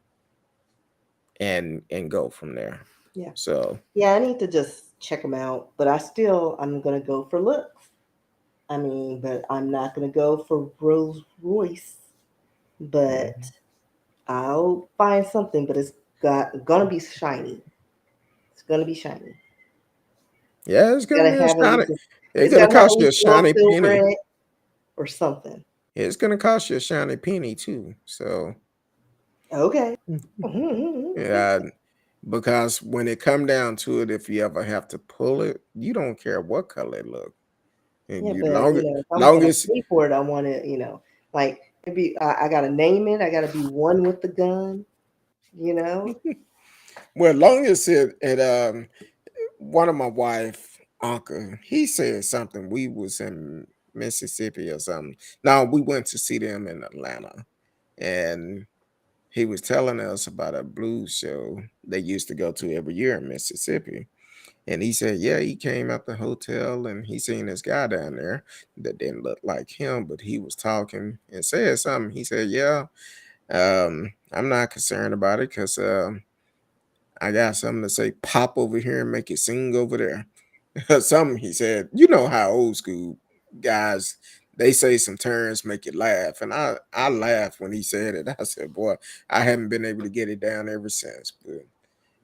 and go from there. Yeah, So yeah. I need to just check them out, but I'm gonna go for looks. I mean, but I'm not gonna go for Rolls Royce. But mhm. I'll find something. But it's gonna be shiny. It's gonna be shiny. Yeah, it's It's gonna gotta be a have at shiny. least It's it's gonna gotta have at cost you a least a little shiny silver penny. in it or something. It's gonna cost you a shiny penny too. So Okay. yeah, because when it come down to it, if you ever have to pull it, you don't care what color it look. And Yeah, you but if I'm gonna longest pay for it, I want to, like maybe I gotta name it. I gotta be one with the gun. You know. well, longest it one of my wife uncle, he said something. We was in Mississippi or something. Now we went to see them in Atlanta, and he was telling us about a blues show they used to go to every year in Mississippi. And he said, yeah, he came out the hotel and he seen this guy down there that didn't look like him, but he was talking and said something. He said, yeah, I'm not concerned about it because I got something to say, pop over here and make it sing over there. Something he said, you know how old school guys they say some terms make you laugh. And I laughed when he said it. I said, boy, I haven't been able to get it down ever since. But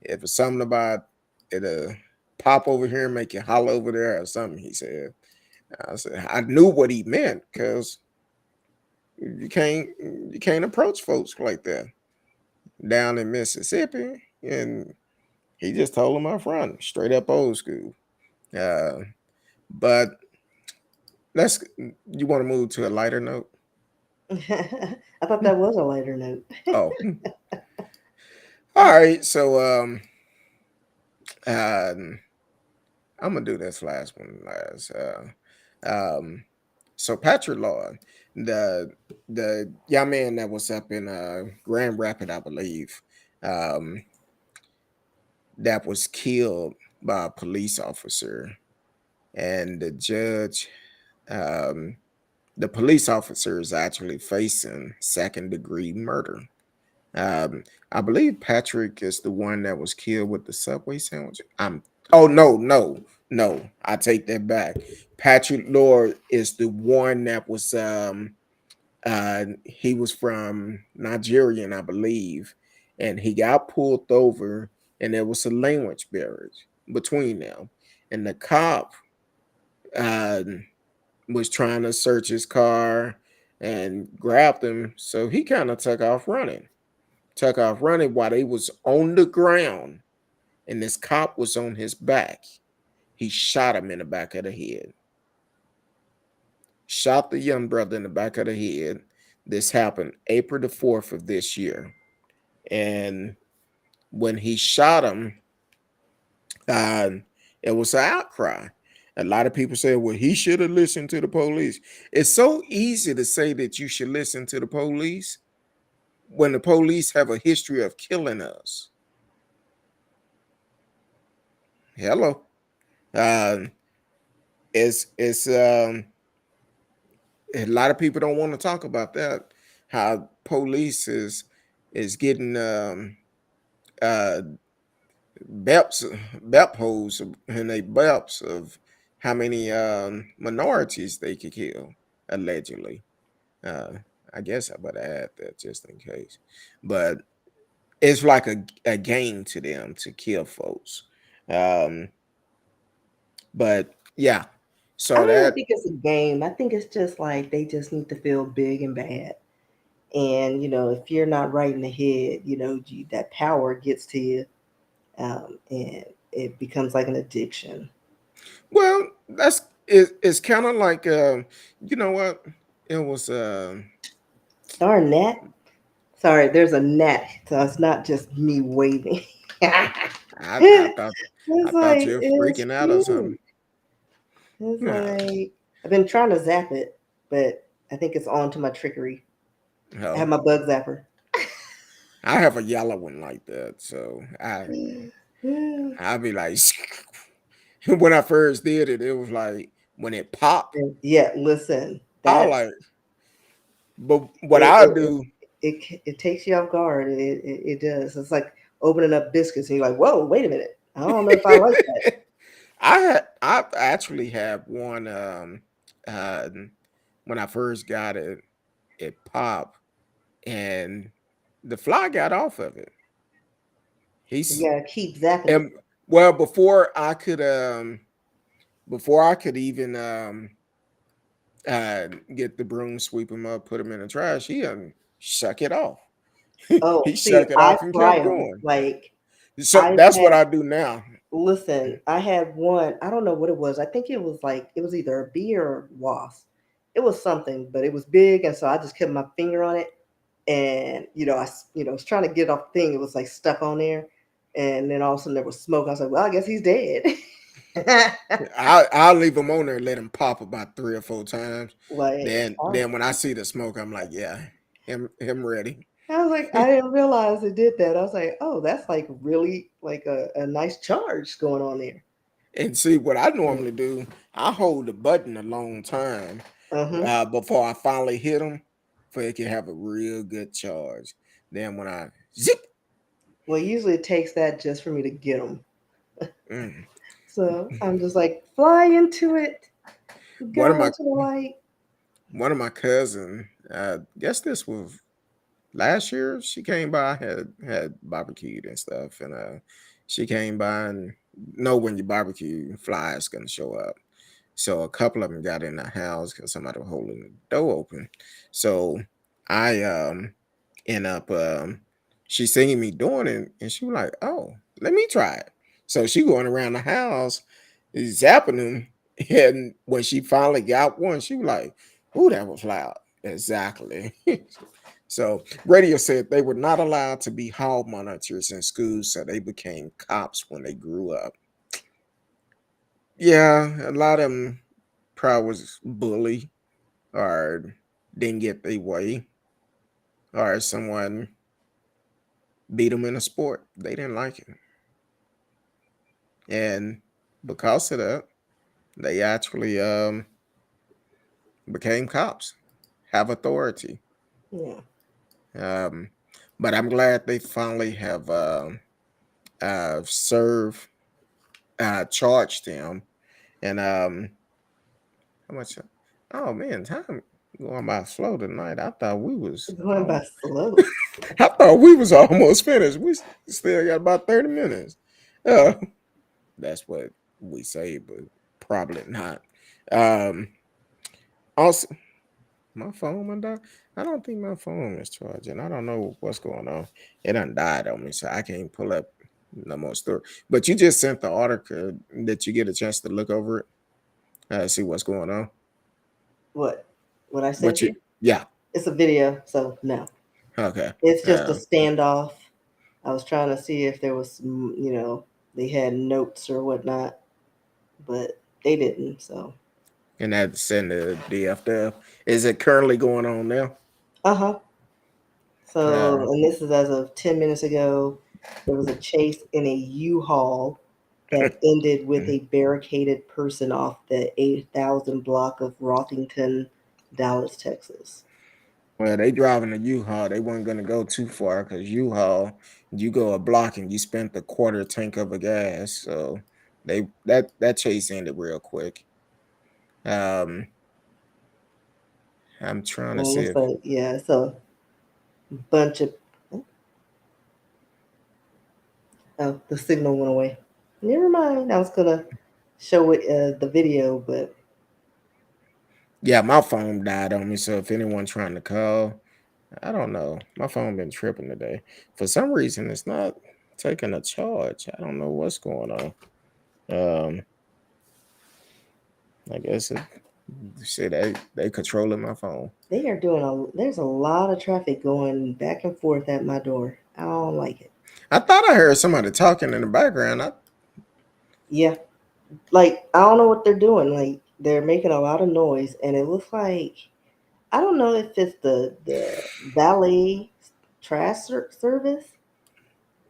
if it's something about it pop over here and make you holler over there or something, he said. I said, I knew what he meant because you can't approach folks like that down in Mississippi. And he just told him up front, straight up old school. Uh, but let's you want to move to a lighter note? I thought that was a lighter note. Oh, all right. So um I'm gonna do this last one last. So Patrick Lloyd, the the young man that was up in Grand Rapid, I believe, um, that was killed by a police officer, and the judge, um, the police officer is actually facing second degree murder. Um, I believe Patrick is the one that was killed with the Subway sandwich. Oh no, no, no. I take that back. Patrick Lord is the one that was he was from Nigerian, I believe, and he got pulled over and there was a language barrier between them. And the cop uh was trying to search his car and grabbed him. So he kind of took off running while they was on the ground and this cop was on his back. He shot him in the back of the head. Shot the young brother in the back of the head. This happened April the 4th of this year. And when he shot him, uh, it was an outcry. A lot of people say, well, he should have listened to the police. It's so easy to say that you should listen to the police when the police have a history of killing us. Hello. Um, it's a lot of people don't want to talk about that. How police is getting uh belts belt holes and they belts of how many minorities they could kill allegedly. Uh, I guess I better add that just in case. But it's like a game to them to kill folks. Um, but yeah, I so don't even that think it's a game. I think it's just like they just need to feel big and bad. And if you're not right in the head, that power gets to you, and it becomes like an addiction. well, it's kind of like you know what it was Darn that. Sorry, there's a gnat, so it's not just me waving. I thought I It's thought like you were it's freaking out or something. huge. It's No, like I've been trying to zap it, but I think it's on to my trickery. I have no, my bug zapper. I have a yellow one like that, so I'll be like when I first did it, it was like when it popped, Yeah, listen, I that's like. But what it. I It, it, do, it takes you off guard. It does. It's like opening up biscuits, and you're like, "Whoa, wait a minute! I don't know if I like that." I actually have one. Uh, when I first got it, it popped and the fly got off of it. You He's gotta keep zapping it. and well before I could even get the broom, sweep him up, put him in the trash, he shuck it off. Oh, He see, shuck it I off and fry kept them. going. Like So I've that's what had. I do now. Listen, I had one. I don't know what it was. I think it was like it was either a bee or a wasp. It was something, but it was big, and so I just kept my finger on it, and was trying to get off the thing. It was like stuck on there, and then all of a sudden there was smoke. I was like, well, I guess he's dead. I'll leave him on there and let him pop about 3 or 4 times. Like, Then when I see the smoke, I'm like, yeah, him ready. I was like, I didn't realize it did that. I was like, oh, that's like really like a nice charge going on there. And see what I normally do, I hold the button a long time Uh-huh. before I finally hit him, for it can have a real good charge. Then when I zip, Well, usually it takes that just for me to get them. mm. So I'm just like, fly into it, one of go my into the light. one of my cousin, guess this was last year. She came by, had barbecued and stuff, and she came by and know when you barbecue, flies gonna show up. So a couple of them got in the house because somebody was holding the door open. So I end up she seen me doing it and she was like, oh, let me try it. So she going around the house zapping them. And when she finally got one, she was like, ooh, that was loud. Exactly. So radio said they were not allowed to be hall monitors in schools, so they became cops when they grew up. Yeah, a lot of them probably was bully or didn't get their way or someone beat them in a sport. They didn't like it. And because of that, they actually became cops, have authority. Yeah. Um, but I'm glad they finally have served, charged them. And how much? Oh man, time going by slow tonight. I thought we was Going by slow. I thought we was almost finished. We still got about 30 minutes. Uh, that's what we say, but probably not. Um, also, my phone went down. I don't think my phone is charging. I don't know what's going on. It done died on me, so I can't pull up no more story. But you just sent the article that you get a chance to look over it, see what's going on. What? What I What sent you? you? Yeah. It's a video, so no. Okay. It's just a Uh, standoff. I was trying to see if there was, they had notes or whatnot, but they didn't. So, And that's in the DFW. Is it currently going on now? uh-huh. So, Uh, and this is as of 10 minutes ago. There was a chase in a U-Haul that ended with a barricaded person off the 8,000 block of Rothington, Dallas, Texas. well, they driving a U-Haul. They weren't gonna go too far because U-Haul, you go a block and you spent the quarter tank of a gas. So that chase ended real quick. Um, I'm trying to And see it's if like, yeah, it's a bunch of. Oh, the signal went away. Never mind. I was gonna show it the video, but yeah, my phone died on me. So if anyone trying to call, I don't know. My phone been tripping today. For some reason, it's not taking a charge. I don't know what's going on. Um, I guess it shit they controlling my phone. they are doing a. There's a lot of traffic going back and forth at my door. I don't like it. I thought I heard somebody talking in the background. Yeah, like I don't know what they're doing. Like they're making a lot of noise, and it looks like I don't know if it's the valet service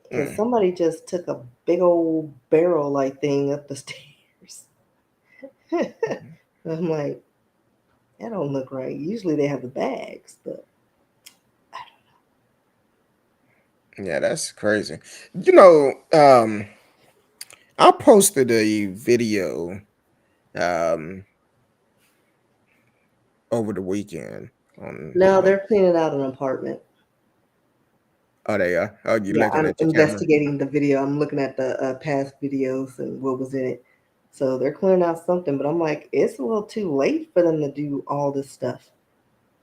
because Mm, somebody just took a big old barrel like thing up the stairs. I'm like, that don't look right. Usually they have the bags, but yeah, that's crazy. You know, I posted a video um over the weekend on no, my. they're cleaning out an apartment. Oh, they are. Oh, you Yeah, looking I'm at your camera? investigating the video. I'm looking at the past videos and what was in it. So they're clearing out something, but I'm like, it's a little too late for them to do all this stuff.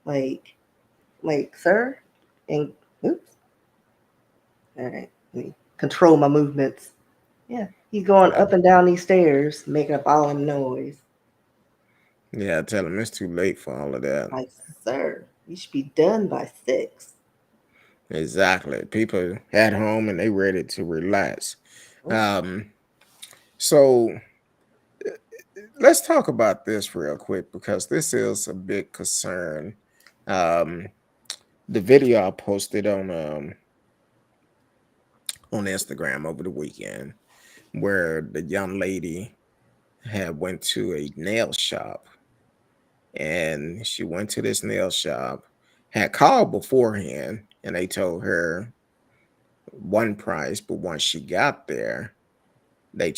Like, sir, and oops, all right, let me control my movements. Yeah, he's going Yeah, up and down these stairs, making up all the noise. yeah. Tell them it's too late for all of that. Like, sir, you should be done by 6. Exactly. People at home and they ready to relax. Oh, Um, so let's talk about this real quick because this is a big concern. Um, the video I posted on Instagram over the weekend, where the young lady had went to a nail shop, and she went to this nail shop, had called beforehand, and they told her one price, but once she got there, they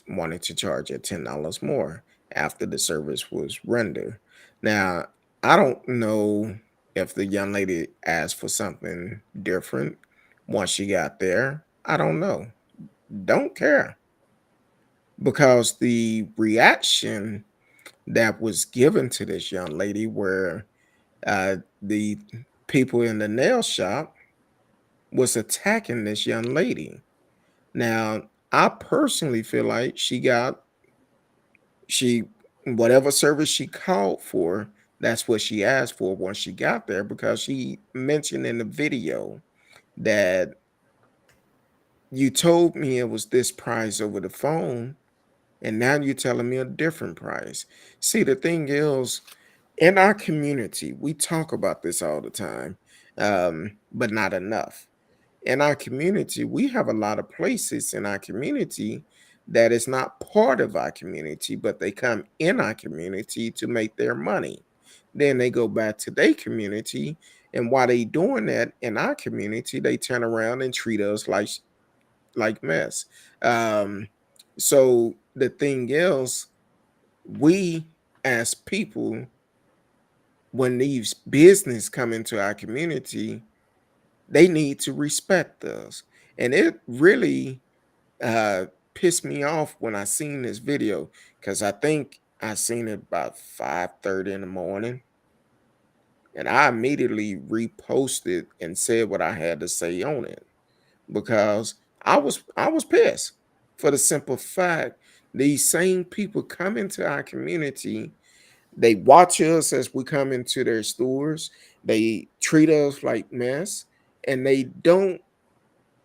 wanted to charge her $10 more after the service was rendered. Now, I don't know if the young lady asked for something different once she got there. I don't know. Don't care, because the reaction that was given to this young lady where the people in the nail shop was attacking this young lady. Now, I personally feel like she whatever service she called for, that's what she asked for once she got there, because she mentioned in the video that you told me it was this price over the phone, and now you're telling me a different price. See, the thing is, in our community, we talk about this all the time, but not enough. In our community, we have a lot of places in our community that is not part of our community, but they come in our community to make their money. Then they go back to their community, and while they doing that in our community, they turn around and treat us like mess. Um, so the thing is, we as people, when these business come into our community, they need to respect us. And it really uh pissed me off when I seen this video, because I think I seen it about 5:30 in the morning, and I immediately reposted and said what I had to say on it, because I was pissed, for the simple fact these same people come into our community. They watch us as we come into their stores. They treat us like mess, and they don't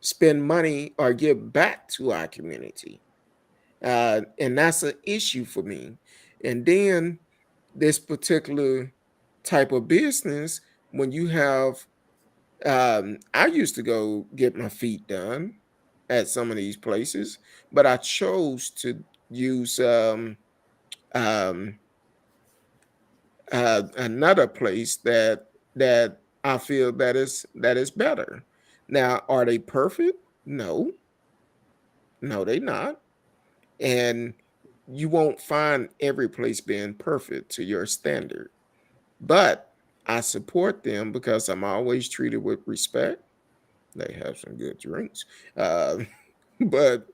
spend money or give back to our community. And that's an issue for me. And then this particular type of business, when you have, I used to go get my feet done at some of these places, but I chose to use um, another place that I feel that is better. Now, are they perfect? No, no, they not. And you won't find every place being perfect to your standard. But I support them because I'm always treated with respect. They have some good drinks. Uh, but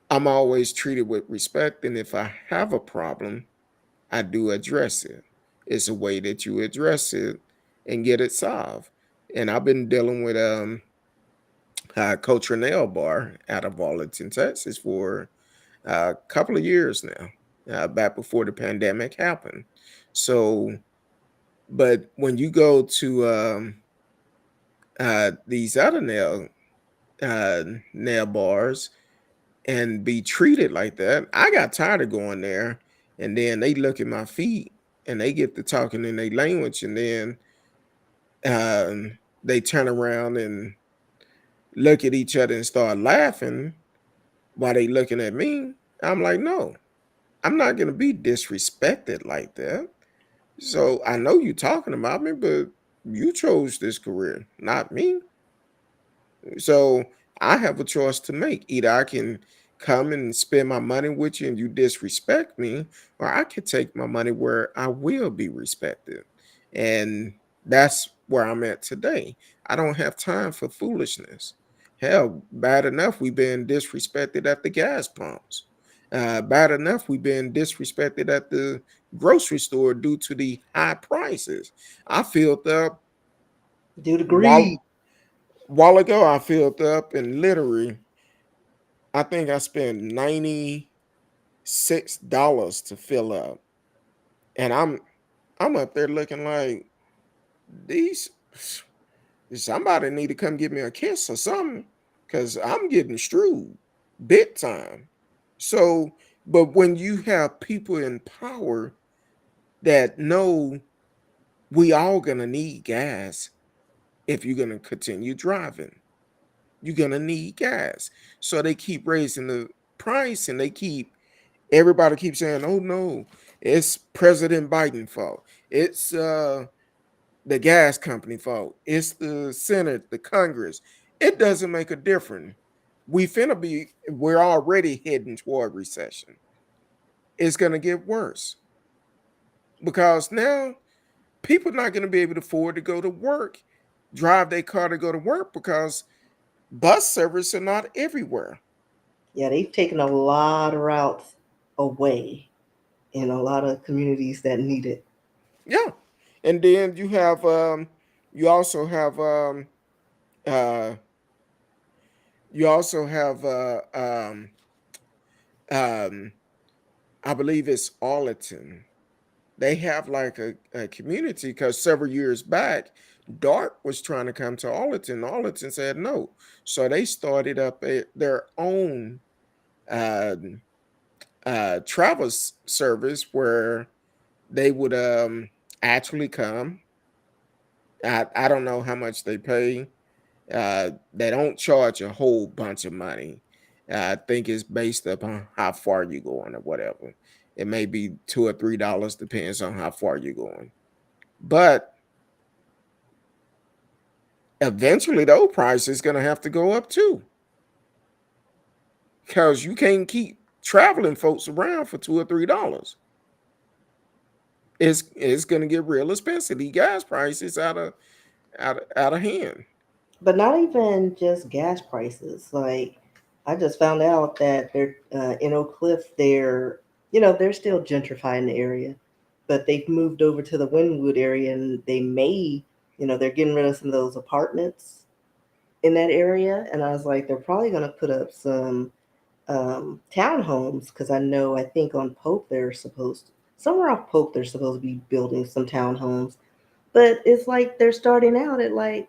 I'm always treated with respect. And if I have a problem, I do address it. It's a way that you address it and get it solved. And I've been dealing with Culture Nail Bar out of Arlington, Texas for a couple of years now, back before the pandemic happened. So, but when you go to these other uh, nail bars and be treated like that, I got tired of going there. And then they look at my feet and they get to talking in their language, and then they turn around and look at each other and start laughing while they looking at me. I'm like, no, I'm not gonna be disrespected like that. So I know you talking about me, but you chose this career, not me. So I have a choice to make. Either I can come and spend my money with you and you disrespect me, or I can take my money where I will be respected. And that's where I'm at today. I don't have time for foolishness. Hell, bad enough we've been disrespected at the gas pumps. Bad enough we've been disrespected at the grocery store due to the high prices. I filled up Do the greed. while while ago, I filled up and literally, I think I spent $96 to fill up. And I'm up there looking like these somebody need to come give me a kiss or something. Cause I'm getting screwed big time. So, but when you have people in power that know we all gonna need gas if you're gonna continue driving. You're gonna need gas. So they keep raising the price and they keep everybody keeps saying, oh no, it's President Biden fault. It's the gas company fault. It's the Senate, the Congress. It doesn't make a difference. We're already heading toward recession. It's gonna get worse because now people not gonna be able to afford to go to work, drive their car to go to work because bus service are not everywhere. Yeah, they've taken a lot of routes away in a lot of communities that need it. Yeah. And then you also have uh you also have um I believe it's Arlington. They have like a community because several years back, Dart was trying to come to Arlington. Arlington said no. So they started up their own uh, travel service where they would actually come. I don't know how much they pay. They don't charge a whole bunch of money. I think it's based upon how far you're going or whatever. It may be $2 or $3, depends on how far you're going. But eventually, those prices going to have to go up too, because you can't keep traveling folks around for $2 or $3. It's going to get real expensive. The gas prices out of hand. But not even just gas prices. Like I just found out that they're in Oak Cliff. They're still gentrifying the area, but they've moved over to the Wynwood area, and they're getting rid of some of those apartments in that area. And I was like, they're probably going to put up some townhomes because I think on Pope somewhere off Pope they're supposed to be building some townhomes, but it's like they're starting out at like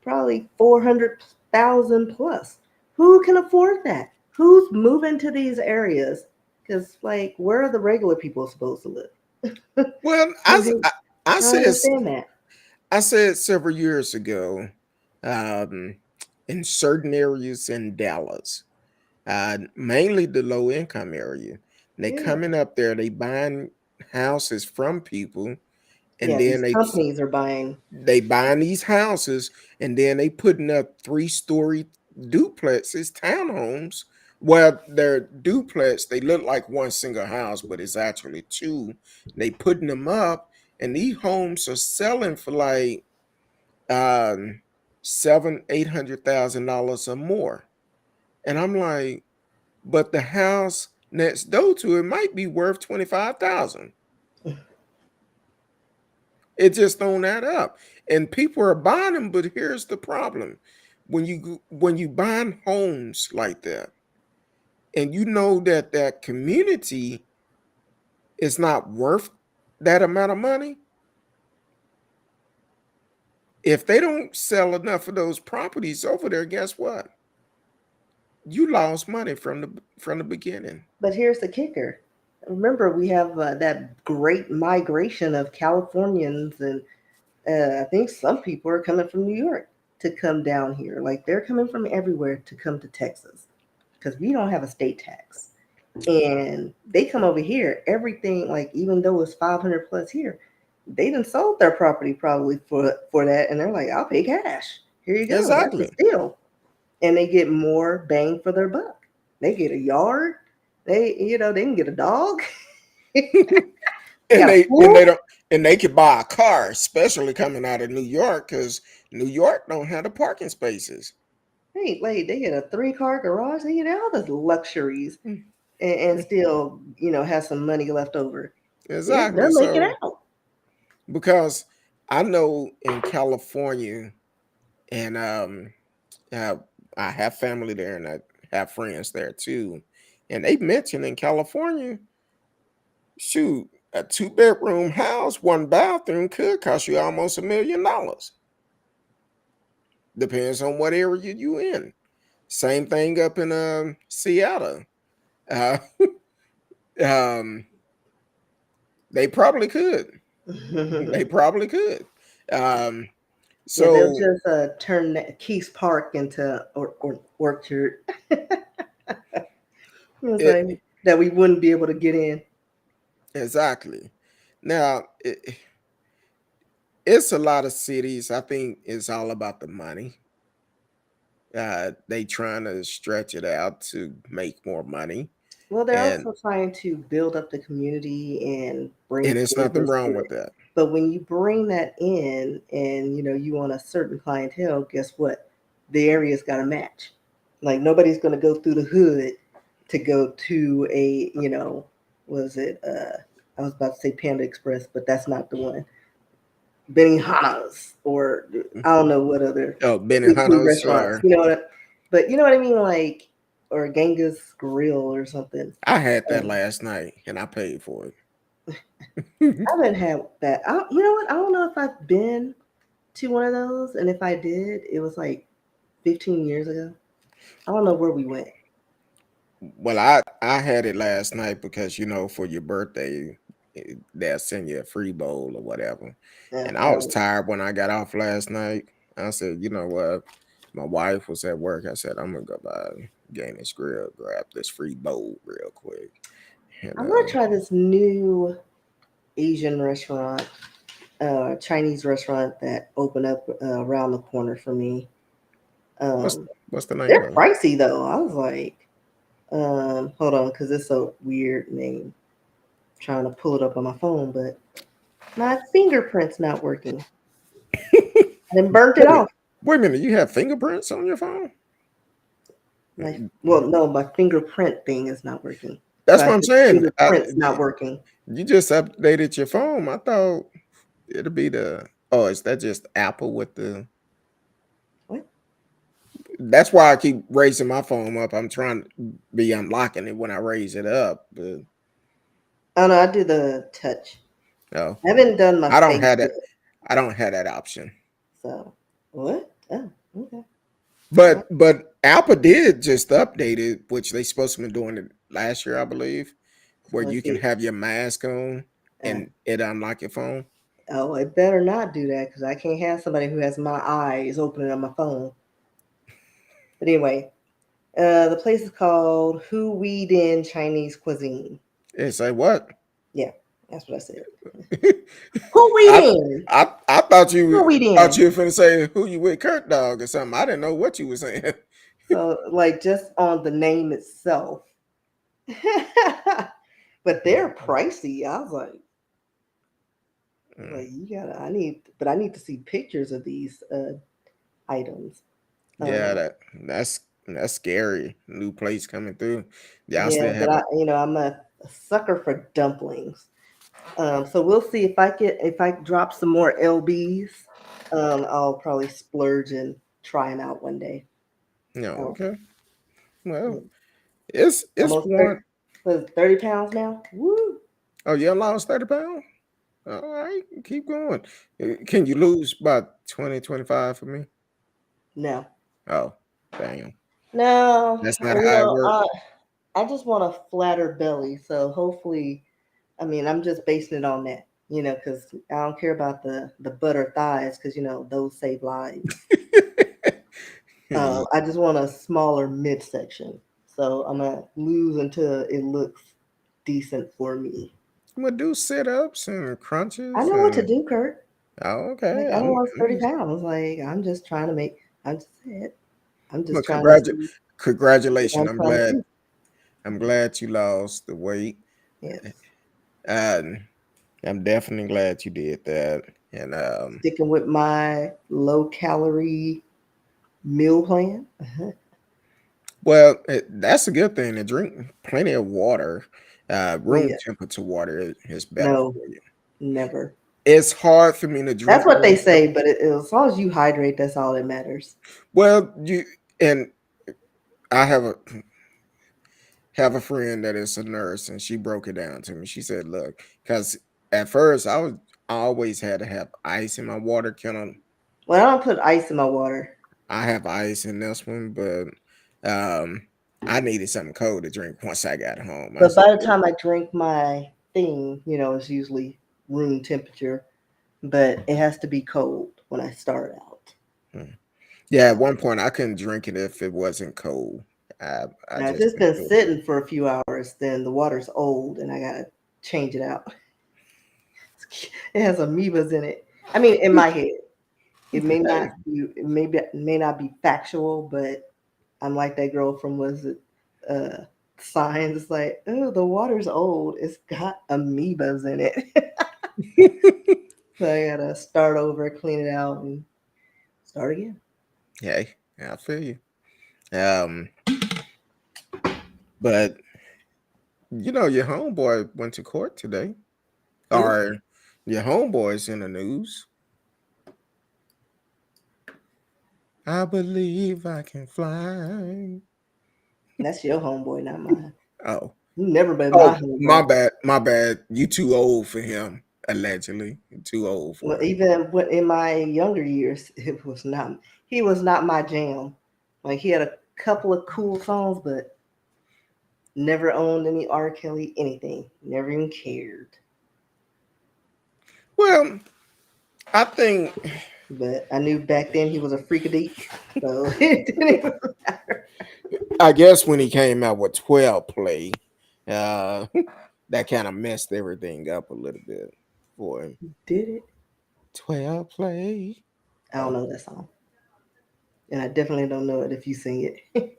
probably 400,000 plus. Who can afford that? who's moving to these areas? Because like, where are the regular people supposed to live? Well, Who- who- I I don't said understand that. I said several years ago, um, in certain areas in Dallas, mainly the low income area, they Yeah, coming up there, they buying houses from people, and yeah. then These companies are buying. they buying these houses, and then they putting up 3-story duplexes, townhomes. Well, they're duplex. They look like one single house, but it's actually two. They putting them up, and these homes are selling for like um $700,000-800,000 or more. And I'm like, but the house next door to it might be worth 25,000. It just don't add up. And people are buying them, but here's the problem. When you buying homes like that, and you know that that community is not worth that amount of money, if they don't sell enough of those properties over there, guess what? You lost money from the beginning. But here's the kicker. Remember, we have that great migration of Californians, and I think some people are coming from New York to come down here. Like they're coming from everywhere to come to Texas because we don't have a state tax. And they come over here, everything, like even though it's 500 plus here, they done sold their property probably for that, and they're like, I'll pay cash. Here you go. That's a Exactly. steal. And they get more bang for their buck. They get a yard. They can get a dog. and Got a they pool. don't, and they could buy a car, especially coming out of New York, because New York don't have the parking spaces. Hey, like they get a 3-car garage. They get all the luxuries, Mm. and still, have some money left over. Yeah, Exactly. they're making So out. because I know in California, and uh, I have family there, and I have friends there too, and they mentioned in California, shoot, a 2-bedroom house, 1 bathroom could cost you almost $1 million. Depends on what area you in. Same thing up in Seattle. Uh, um, they probably could. They probably could. Um, Yeah, they'll so just turn that Keys Park into or Orchard. It's it like that we wouldn't be able to get in. exactly. Now it's a lot of cities. I think it's all about the money. They trying to stretch it out to make more money, Well, they're and also trying to build up the community and bring there's nothing business to wrong with it. that. But when you bring that in and you want a certain clientele, guess what? The area's got to match. Like nobody's going to go through the hood to go to a, was it I was about to say Panda Express, but that's not the one. Benihana's or I don't know what other Oh, seafood Benihana's restaurants. are. But you know what I mean, like or Genghis Grill or something. I had that Um, last night, and I paid for it. I haven't had that. You know what? I don't know if I've been to one of those, and if I did, it was like 15 years ago. I don't know where we went. Well, I had it last night because for your birthday, they'll send you a free bowl or whatever. Yeah, And I that was was, tired when I got off last night. I said, you know what? My wife was at work. I said, I'm gonna go by Gaines Grill, grab this free bowl real quick. And I'm gonna try this new Asian restaurant, Chinese restaurant that opened up around the corner for me. what's Um, what's the name they're of it? pricey though. I was like, hold on, because it's a weird name. Trying to pull it up on my phone, but my fingerprint's not working. I then burnt Wait it a minute. off. Wait a minute. You have fingerprints on your phone? Well, no, my fingerprint thing is not working. So That's I what I'm said saying. fingerprint's not working. You just updated your phone. I thought it'll be the. Oh, is that just Apple with the? What? That's why I keep raising my phone up. I'm trying to be unlocking it when I raise it up, but Oh no, I do the touch. no, I haven't done my I don't face have that. yet. I don't have that option. So what? Oh, okay. All But right. Apple did just update it, which they supposed to be doing it last year, I believe, where Let's you can see. have your mask on Uh, and it unlock your phone. oh, it better not do that because I can't have somebody who has my eyes opening on my phone. But anyway, the place is called Hu Wei Din Chinese Cuisine. It's like what? Yeah, that's what I said. Hu Wei I Din. I Hu Wei thought Din. you were finna say who you with Kurt Dog or something. I didn't know what you were saying. So, like, just on the name itself. But they're pricey. I was like, Mm. you gotta. I need to see pictures of these items. Yeah, Um, that's scary. New place coming through. Y'all yeah, still but have a I'm a sucker for dumplings. So we'll see if I drop some more lbs. I'll probably splurge and try them out one day. Oh, okay. Well, mm, it's almost one. 30 pounds now. Woo! Oh, you lost 30 pounds? All right, keep going. Can you lose about 20, 25 for me? No, Oh, damn. no. That's not how it works. I just want a flatter belly. So hopefully, I mean, I'm just basing it on that. Because I don't care about the butter thighs, because those save lives. Yeah. I just want a smaller midsection. So I'm gonna lose until it looks decent for me. I'm gonna do sit-ups and I crunches know what to and do, Kurt. oh, Like okay. I don't want I'm 30 just pounds. Like I'm just trying to make. I'm just it. I'm well, just trying to see what congratulations. I'm trying to see. I'm glad you lost the weight. Yes, And I'm definitely glad you did that. And sticking with my low calorie meal plan. well, that's a good thing to drink plenty of water. Oh Room yeah, temperature water is better no, for you. never. It's hard for me to That's drink what they room say, temperature. but as long as you hydrate, that's all that matters. Well, you and I have a friend that is a nurse, and she broke it down to me. She said, "Look, because at first I always had to have ice in my water. Well, I don't put ice in my water. I have ice in this one, but I needed something cold to drink once I got home. I But said, by the time I drink my thing, it's usually room temperature, but it has to be cold when I start out. "Hmm." Yeah, at one point I couldn't drink it if it wasn't cold. I Now, if just it's couldn't been do it. sitting for a few hours, then the water's old and I gotta change it out. It has amoebas in it. I mean, in my head, Hey, it may not be factual, but I'm like that girl from was it uh Signs. It's like, oh, the water's old. It's got amoebas in it. So I gotta start over, clean it out, and start again. hey, I feel you. Um, but your homeboy went to court today. Who? Or your homeboy's in the news. I believe I can fly. That's your homeboy, not mine. Oh, You never been my oh, my homeboy. bad, my bad. You too old for him. Allegedly, you too old Well, for him. even in my younger years, it was not. He was not my jam. Like he had a couple of cool songs, but never owned any R. Kelly anything. Never even cared. Well, I think But I knew back then he was a freakadeek, so it didn't even matter. I guess when he came out with 12 play, uh, that kind of messed everything up a little bit for him. Did it? 12 play. I don't Oh. know that song, and I definitely don't know it if you sing it.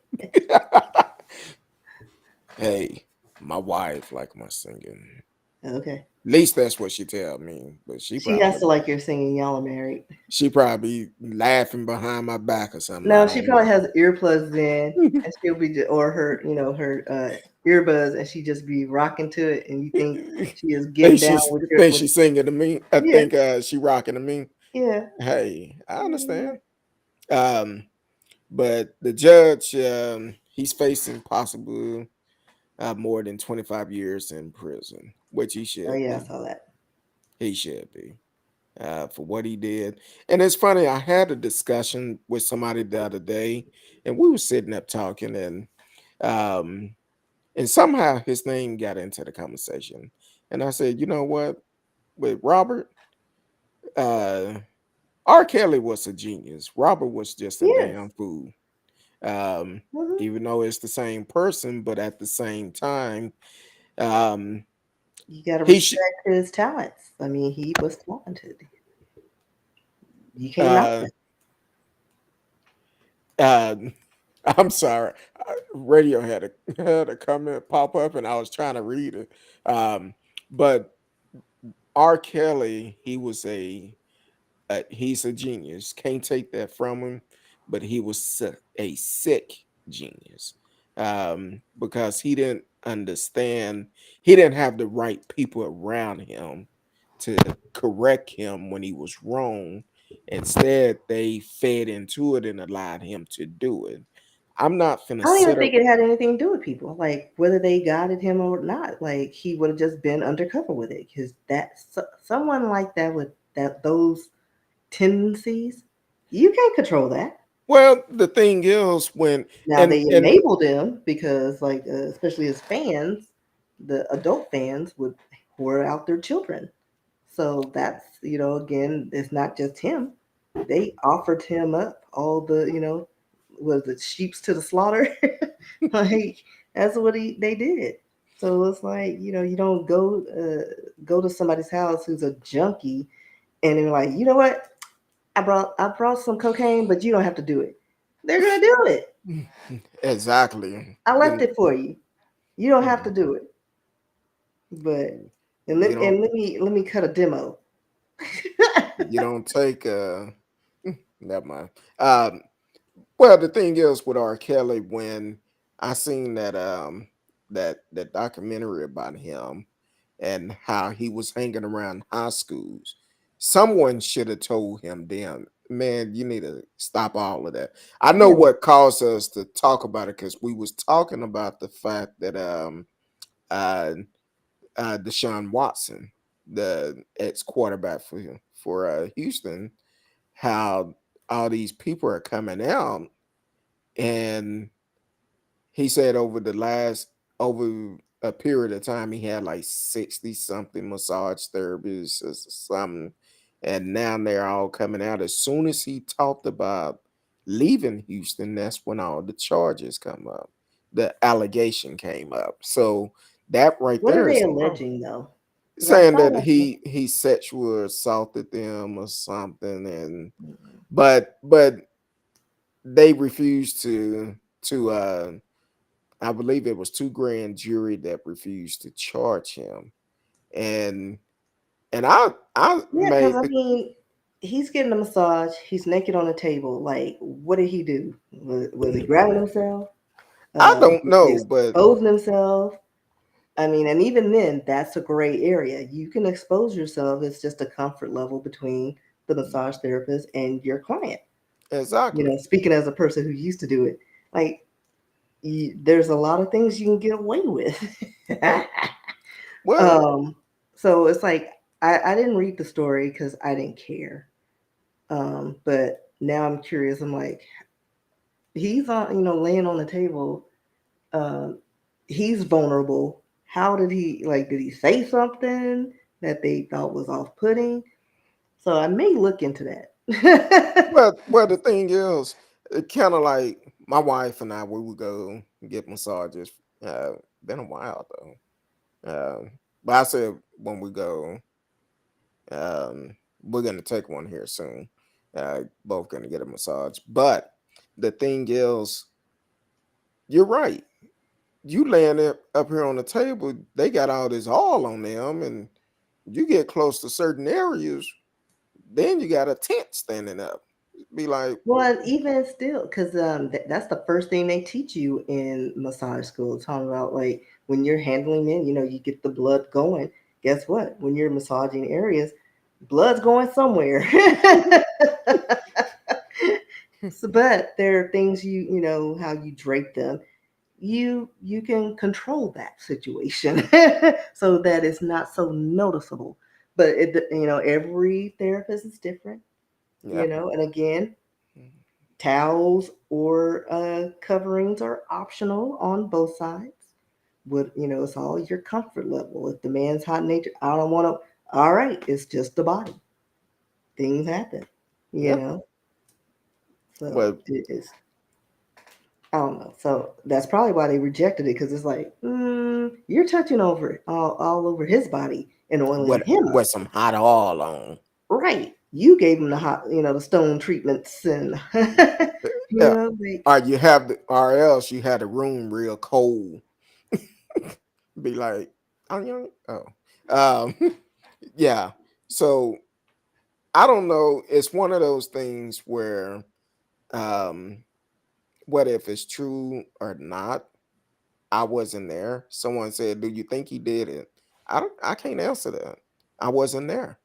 Hey, my wife like my singing. Okay. At least that's what she tell me. But She has to like your singing. Y'all are married. she probably laughing behind my back or something. I No, she don't probably know. has earplugs in, and she'll be or her, her earbuds, and she just be rocking to it, and you think she is getting down with your Think with she's singing to me. I yeah, think she rocking to me. yeah. Hey, I understand. Um, but the judge, he's facing possible more than 25 years in prison, which he Oh should yeah, I be. saw that. He should be. for what he did. And it's funny, I had a discussion with somebody the other day, and we were sitting up talking, um, and somehow his name got into the conversation. And I said, you know what, with Robert, uh, R. Kelly was a genius. Robert was just a Yes. damn fool. Um, Hmm. Even though it's the same person, but at the same time, um, You got to he should. respect his talents. I mean, he was talented. You can't knock Uh, that. uh, I'm sorry. Radio had had a comment pop up, and I was trying to read it. But R. Kelly, he's a genius. Can't take that from him, but he was a sick genius, because he didn't understand. He didn't have the right people around him to correct him when he was wrong. Instead, they fed into it and allowed him to do it. I'm not finna I don't even sit think up. it had anything to do with people, like whether they guided him or not. Like he would have just been undercover with it, because someone like that with those tendencies, you can't control that. Well, the thing is, when Now they and enabled him because, like, especially his fans, the adult fans would whore out their children. So that's, again, it's not just him. They offered him up all the, was it sheeps to the slaughter? Like that's what they did. So it's like, you don't go to somebody's house who's a junkie and they're like, you know what? I brought some cocaine, but you don't have to do it. They're gonna do it. exactly, I left then it for you. You don't have to mm, do it. But and you let don't and let me cut a demo. you don't take never mind. Um, well, the thing is with R. Kelly, when I seen that documentary about him and how he was hanging around high schools, someone should have told him, "Damn, man, you need to stop all of that." I know Yeah. what caused us to talk about it because we was talking about the fact that uh Deshaun Watson, the ex quarterback for Houston, how all these people are coming out, and he said over a period of time he had like 60 something massage therapists or something, and now they're all coming out. As soon as he talked about leaving Houston, that's when all the charges come up. The allegation came up. So that right What are there they is a problem. alleging though? Because I Saying saw that like, he sexual assaulted them or something, and but they refused to I believe it was two grand jury that refused to charge him. And I yeah, because made I the mean, he's getting a massage. He's naked on the table. Like, what did he do? Was he grabbing himself? I don't Was he know, but exposing himself? I mean, and even then, that's a gray area. You can expose yourself. It's just a comfort level between the massage therapist and your client. exactly. Speaking as a person who used to do it, like there's a lot of things you can get away with. Well, um, so it's like I didn't read the story because I didn't care. But now I'm curious. I'm like, he's on, laying on the table. Um, he's vulnerable. How did he like? Did he say something that they thought was off-putting? So I may look into that. well, the thing is, it kind of like my wife and I, we would go get massages. Been a while though. But I said when we go, we're gonna take one here soon. Both gonna get a massage. But the thing is, you're right. You laying it up here on the table, they got all this oil on them, and you get close to certain areas, then you got a tent standing up. Be like, Well, even still, because that's the first thing they teach you in massage school. Talking about like when you're handling men, you get the blood going. Guess what? When you're massaging areas, blood's going somewhere. So, but there are things how you drape them. You can control that situation so that it's not so noticeable. but every therapist is different. Yeah. And again, towels or coverings are optional on both sides. It's all your comfort level. If the man's hot nature, I don't want to. All right, it's just the body. Things happen, you Yeah. know. So Well, it's I don't know. So that's probably why they rejected it because it's like, you're touching over it all over his body and oiling him up. with some hot oil on. Right. You gave him the hot, the stone treatments and Yeah. they, Or else you had the room real cold. Be like, onion. Oh, yeah. So I don't know. It's one of those things where, um, what if it's true or not? I wasn't there. Someone said, "Do you think he did it?" I don't. I can't answer that. I wasn't there.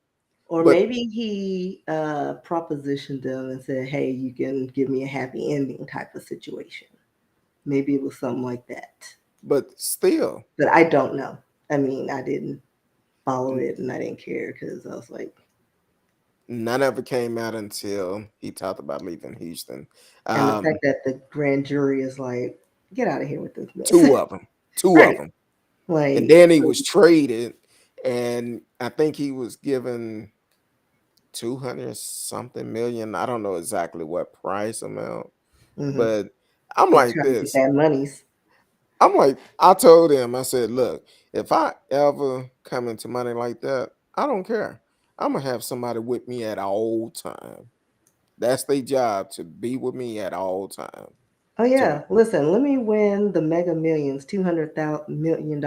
or But maybe he propositioned them and said, "Hey, you can give me a happy ending type of situation." Maybe it was something like that. still, But I don't know. I mean, I didn't follow n- it and I didn't care because I was like, none of it came out until he talked about leaving Houston. and the fact Um, that the grand jury is like, get out of here with this mess. two of them, two of Right. them, and Like, then he was traded, and I think he was given 200 something million. I don't know exactly what price amount, mm-hmm. but I'm He's like trying to get this. that monies. I told him, I said, look, if I ever come into money like that, I don't care. I'm gonna have somebody with me at all time. That's their job, to be with me at all time. Oh To yeah, listen, let me win the Mega Millions, $200 million.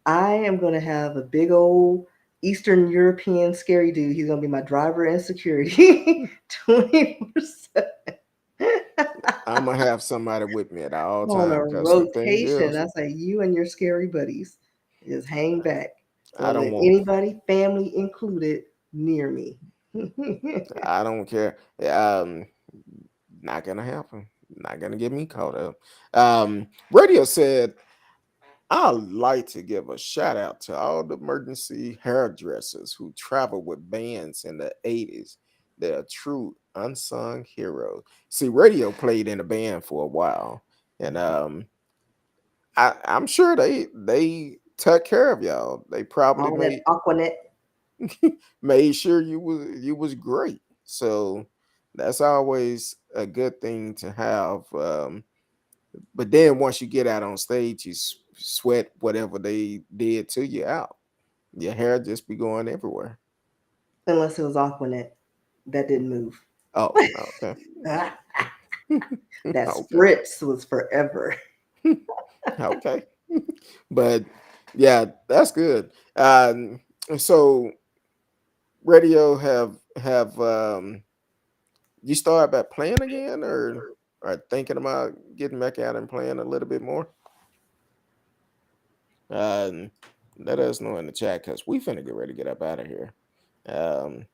I am gonna have a big old Eastern European scary dude. He's gonna be my driver and security, 24/7 I'm gonna have somebody with me at all on a time. Because the thing rotation. is, I say you and your scary buddies just hang back. I Don't don't let want, anybody, family included, near me. I don't care. Not gonna happen. Not gonna get me caught up. Radio said, I'd like to give a shout out to all the emergency hairdressers who traveled with bands in the 80s. They're true unsung heroes. See, Radio played in a band for a while, and I'm sure they took care of y'all. They probably All that Aquanet. made sure you was great. So that's always a good thing to have. But then once you get out on stage, you sweat whatever they did to you out. Your hair just be going everywhere. Unless it was Aquanet. That didn't move. Oh, okay. That Okay. spritz was forever. Okay. But yeah, that's good. So radio have you start back playing again, or thinking about getting back out and playing a little bit more? Um, Let us know in the chat because we finna get ready to get up out of here. Um,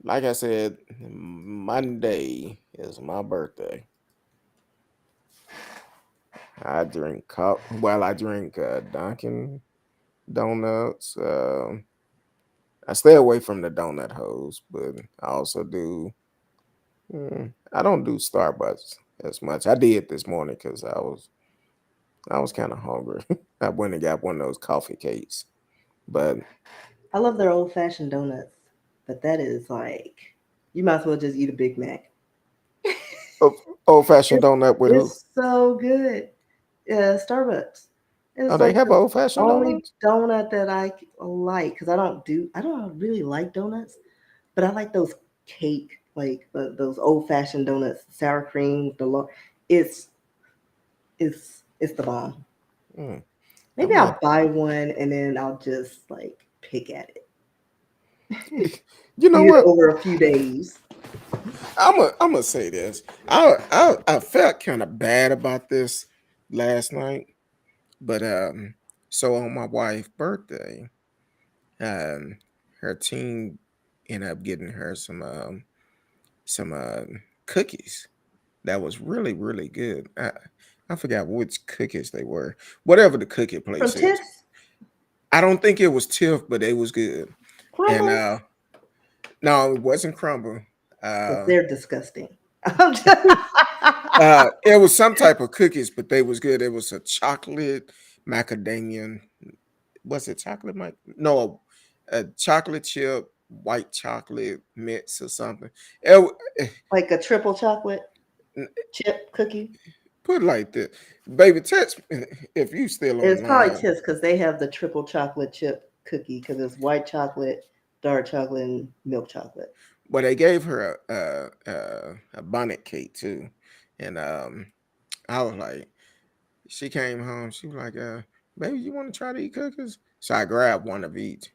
like I said, Monday is my birthday. I drink I drink Dunkin' Donuts. I stay away from the donut hoes, but I also do. I don't do Starbucks as much. I did this morning because I was kind of hungry. I went and got one of those coffee cakes, but I love their old fashioned donuts, but that is like you might as well just eat a Big Mac. oh, old fashioned It's donut with who? it's so good. Starbucks. Oh, It's they like have the old fashioned only donuts. donut that I like because I don't really like donuts, but I like those cake like those old fashioned donuts, sour cream, it's it's the bomb. Mm, Maybe I'm a, I'll buy one and then I'll just like pick at it. you know Eat it what? over a few days. I'm gonna say this. I felt kind of bad about this last night, but so on my wife's birthday, um, her team ended up getting her some cookies that was really good. I forgot which cookies they were. Whatever the cookie From place is. Tiff's? I don't think it was Tiff, but it was good. And Crumble? no, it wasn't crumble. Because Uh, they're disgusting. I'm just- it was some type of cookies, but they was good. It was a chocolate macadamia. Was it chocolate? No, a chocolate chip, white chocolate mix or something. like a triple chocolate chip cookie. Put it like this, baby. Text me if you still It's probably online. Tips because they have the triple chocolate chip cookie because it's white chocolate, dark chocolate, and milk chocolate. But they gave her a bonnet cake too, and I was like, she came home. She was like, baby, you want to try to eat cookies? So I grabbed one of each.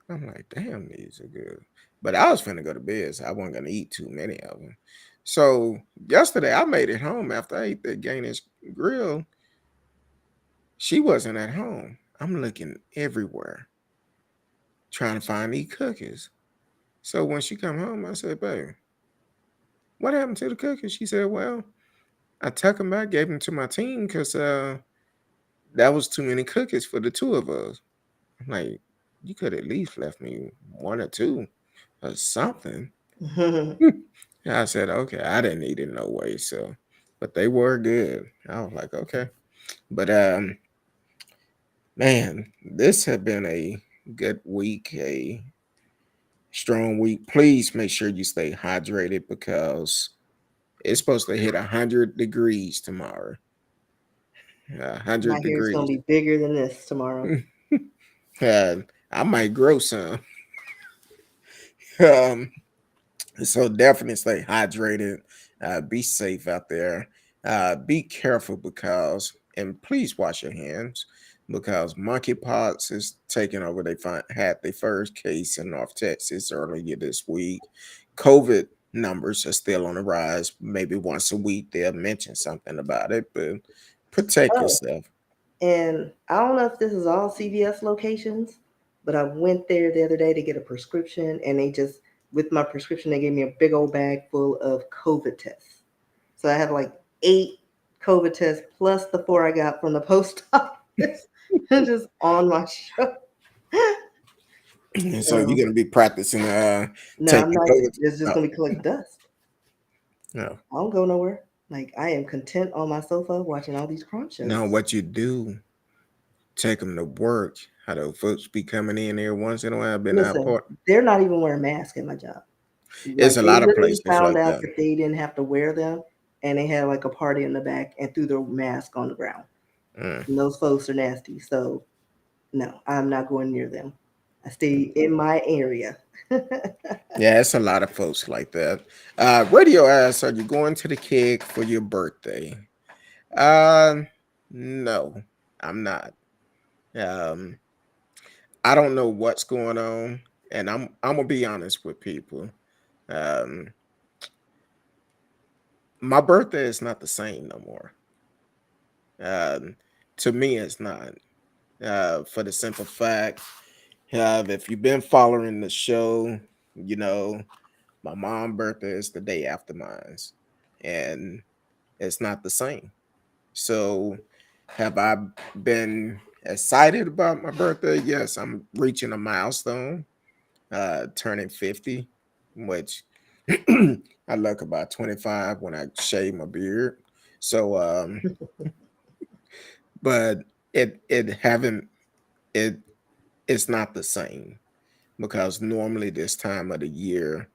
I'm like, damn, these are good. But I was finna go to bed, so I wasn't gonna eat too many of them. So yesterday I made it home after I ate the Gainish grill. She wasn't at home. I'm looking everywhere trying to find these cookies. So when she come home, I said, baby, what happened to the cookies? She said, well, I took them back, gave them to my team because that was too many cookies for the two of us. I'm like, you could at least left me one or two or something. I said, okay, I didn't eat it no way. So, but they were good. I was like, okay. But man, this had been a good week, a strong week. Please make sure you stay hydrated because it's supposed to hit 100 degrees tomorrow. A My hundred hair is gonna degrees. be bigger than this tomorrow. I might grow some. Um, so definitely stay hydrated. Be safe out there. Be careful because, and please wash your hands because monkeypox is taking over. Had their first case in North Texas earlier this week. COVID numbers are still on the rise. Maybe once a week they'll mention something about it, but protect Oh, yourself. and I don't know if this is all CVS locations, but I went there the other day to get a prescription, and they just, with my prescription, they gave me a big old bag full of COVID tests. So I have like 8 COVID tests plus the 4 I got from the post office, just on my show. So you're So gonna be practicing no, I'm taking not. COVID. It's just Oh, gonna be collect dust. no. I don't go nowhere. Like I am content on my sofa watching all these crime Now shows. what you do, take them to work. How those folks be coming in there once in a while, been out Listen, part. they're not even wearing masks at my job. It's Like a they lot of literally places found like out that. that they didn't have to wear them, and they had like a party in the back and threw their mask on the ground. Mm. And those folks are nasty. So no, I'm not going near them. I stay in my area. Yeah, it's a lot of folks like that. Radio asks, are you going to the keg for your birthday? Uh, no, I'm not. Um, I don't know what's going on, and I'm gonna be honest with people. Um, my birthday is not the same no more. Um, to me, it's not. For the simple fact, if you've been following the show, you know my mom's birthday is the day after mine's, and it's not the same. So, have I been excited about my birthday? Yes, I'm reaching a milestone, turning 50, which I look about 25 when I shave my beard. So, but it haven't it it's not the same because normally this time of the year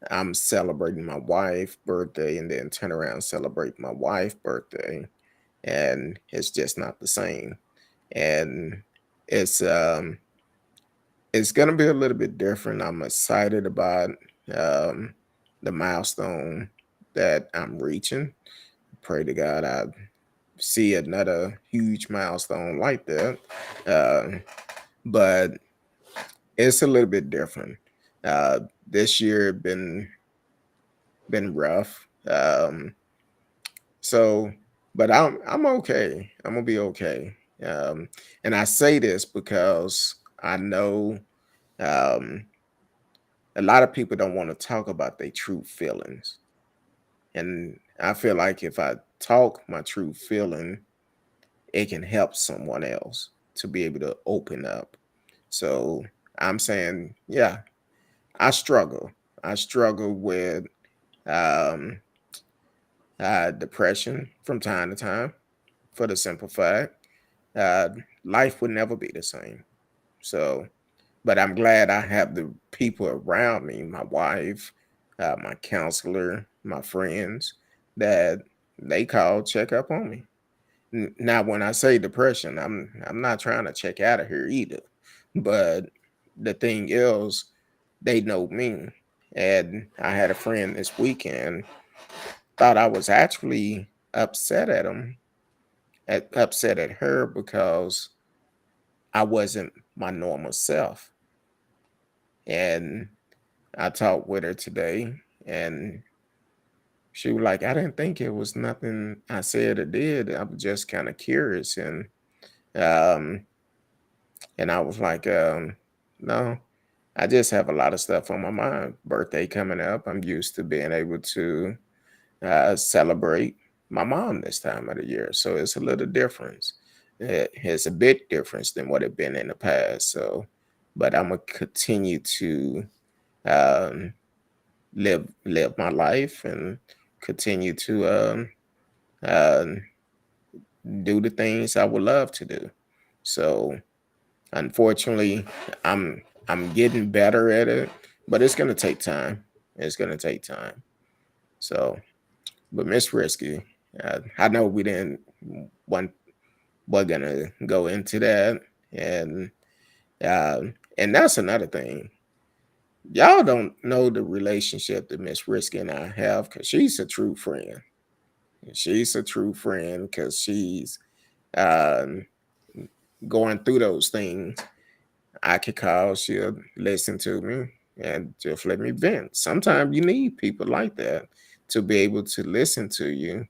I'm celebrating my wife's birthday and then turn around and celebrate my wife's birthday, and it's just not the same. And it's um it's gonna be a little bit different. I'm excited about um the milestone that I'm reaching. Pray to God I see another huge milestone like that. Uh, but it's a little bit different. This year been rough. So, but I'm okay. I'm gonna be okay. And I say this because I know um, a lot of people don't want to talk about their true feelings, and I feel like if I talk my true feeling, it can help someone else. to be able to open up. So I'm saying, yeah, I struggle. I struggle with um, depression from time to time for the simple fact uh, life would never be the same. So, but I'm glad I have the people around me, my wife, my counselor, my friends, that they call check up on me. Now, when I say depression, I'm not trying to check out of here either. But the thing is, they know me, and I had a friend this weekend thought I was actually upset at him, upset at her because I wasn't my normal self. And I talked with her today, and she was like, I didn't think it was nothing I said or did. I was just kind of curious. Um, and I was like, no, I just have a lot of stuff on my mind. Birthday coming up. I'm used to being able to celebrate my mom this time of the year. So it's a little difference. It's a bit different than what it been in the past. So, but I'm gonna continue to um, live my life and continue to uh, do the things I would love to do. So, unfortunately, I'm getting better at it, but it's gonna take time. It's gonna take time. So, but Miss Risky, I know we didn't want we're gonna go into that, and uh, and that's another thing. Y'all don't know the relationship that Miss Risky and I have because she's a true friend. She's a true friend because she's um, going through those things. I could call, she'll listen to me and just let me vent. Sometimes you need people like that to be able to listen to you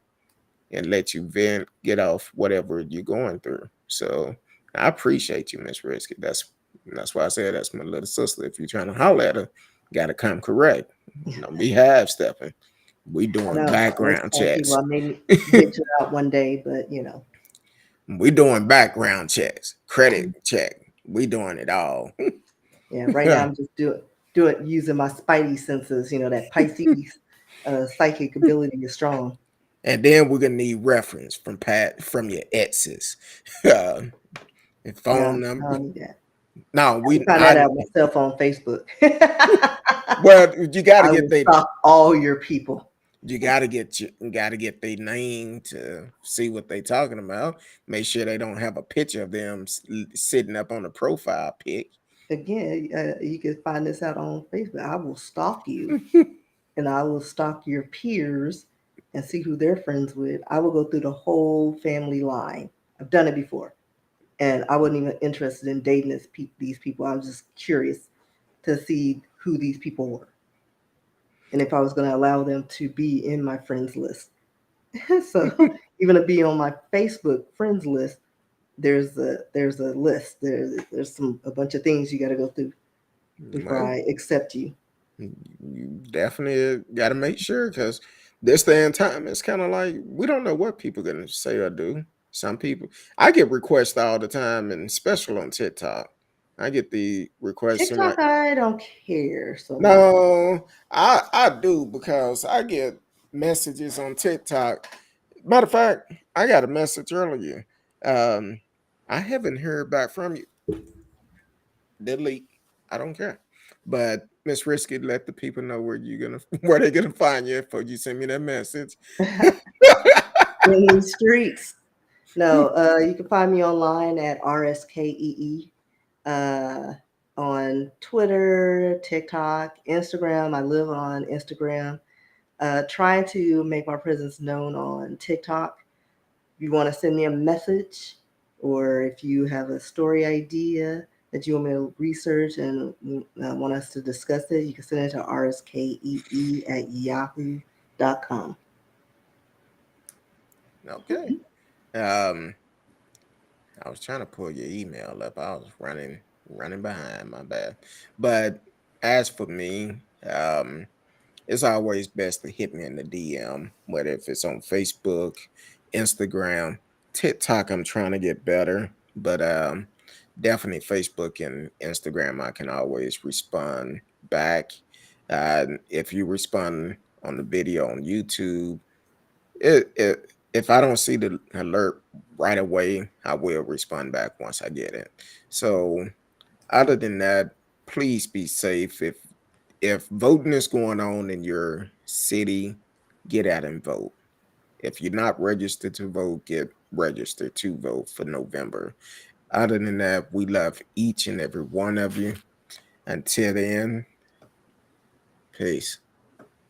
and let you vent, get off whatever you're going through. So I appreciate you, Miss Risky. That's why I said that's my little sister. If you're trying to holler at her, gotta come correct. Don't be half stepping. We I doing know. I always background tell people checks. I may venture out one day, but We doing background checks, credit check. We doing it all. yeah. Right now, I'm just doing using my spidey senses. That Pisces psychic ability is strong. And then we're gonna need reference from your exes. Uh, and No, phone I number. don't need that. No, I can we find that I out myself on Facebook. well you gotta I get will the stalk all your people. you gotta get their name to see what they talking about. Make sure they don't have a picture of them sitting up on a profile pic. Again, you can find this out on Facebook. I will stalk you, and I will stalk your peers and see who they're friends with. I will go through the whole family line. I've done it before, and I wasn't even interested in dating these people. I was just curious to see who these people were and if I was going to allow them to be in my friends list. So even to be on my Facebook friends list, there's a list. There's a bunch of things you got to go through before Well, I accept you. you definitely got to make sure because this day and time, it's kind of like we don't know what people gonna say or do. Some people, I get requests all the time, and especially on TikTok, I get the requests and TikTok, like, I don't care so much. no, I do because I get messages on TikTok. Matter of fact, I got a message earlier. Um, I haven't heard back from you. Delete. I don't care. But Miss Risky, let the people know where you're gonna where they're gonna find you before you send me that message. In these streets. No, you can find me online at RSKEE uh, on Twitter, TikTok, Instagram. I live on Instagram. Trying to make my presence known on TikTok. If you want to send me a message or if you have a story idea that you want me to research and want us to discuss it, you can send it to rskee@yahoo.com. Okay. Um, I was trying to pull your email up. I was running behind, my bad. But as for me, um, it's always best to hit me in the DM, whether if it's on Facebook, Instagram, TikTok. I'm trying to get better, but definitely Facebook and Instagram, I can always respond back. If you respond on the video on YouTube, if I don't see the alert right away, I will respond back once I get it. So other than that, please be safe. If voting is going on in your city, get out and vote. If you're not registered to vote, get registered to vote for November. Other than that, we love each and every one of you. Until then, peace.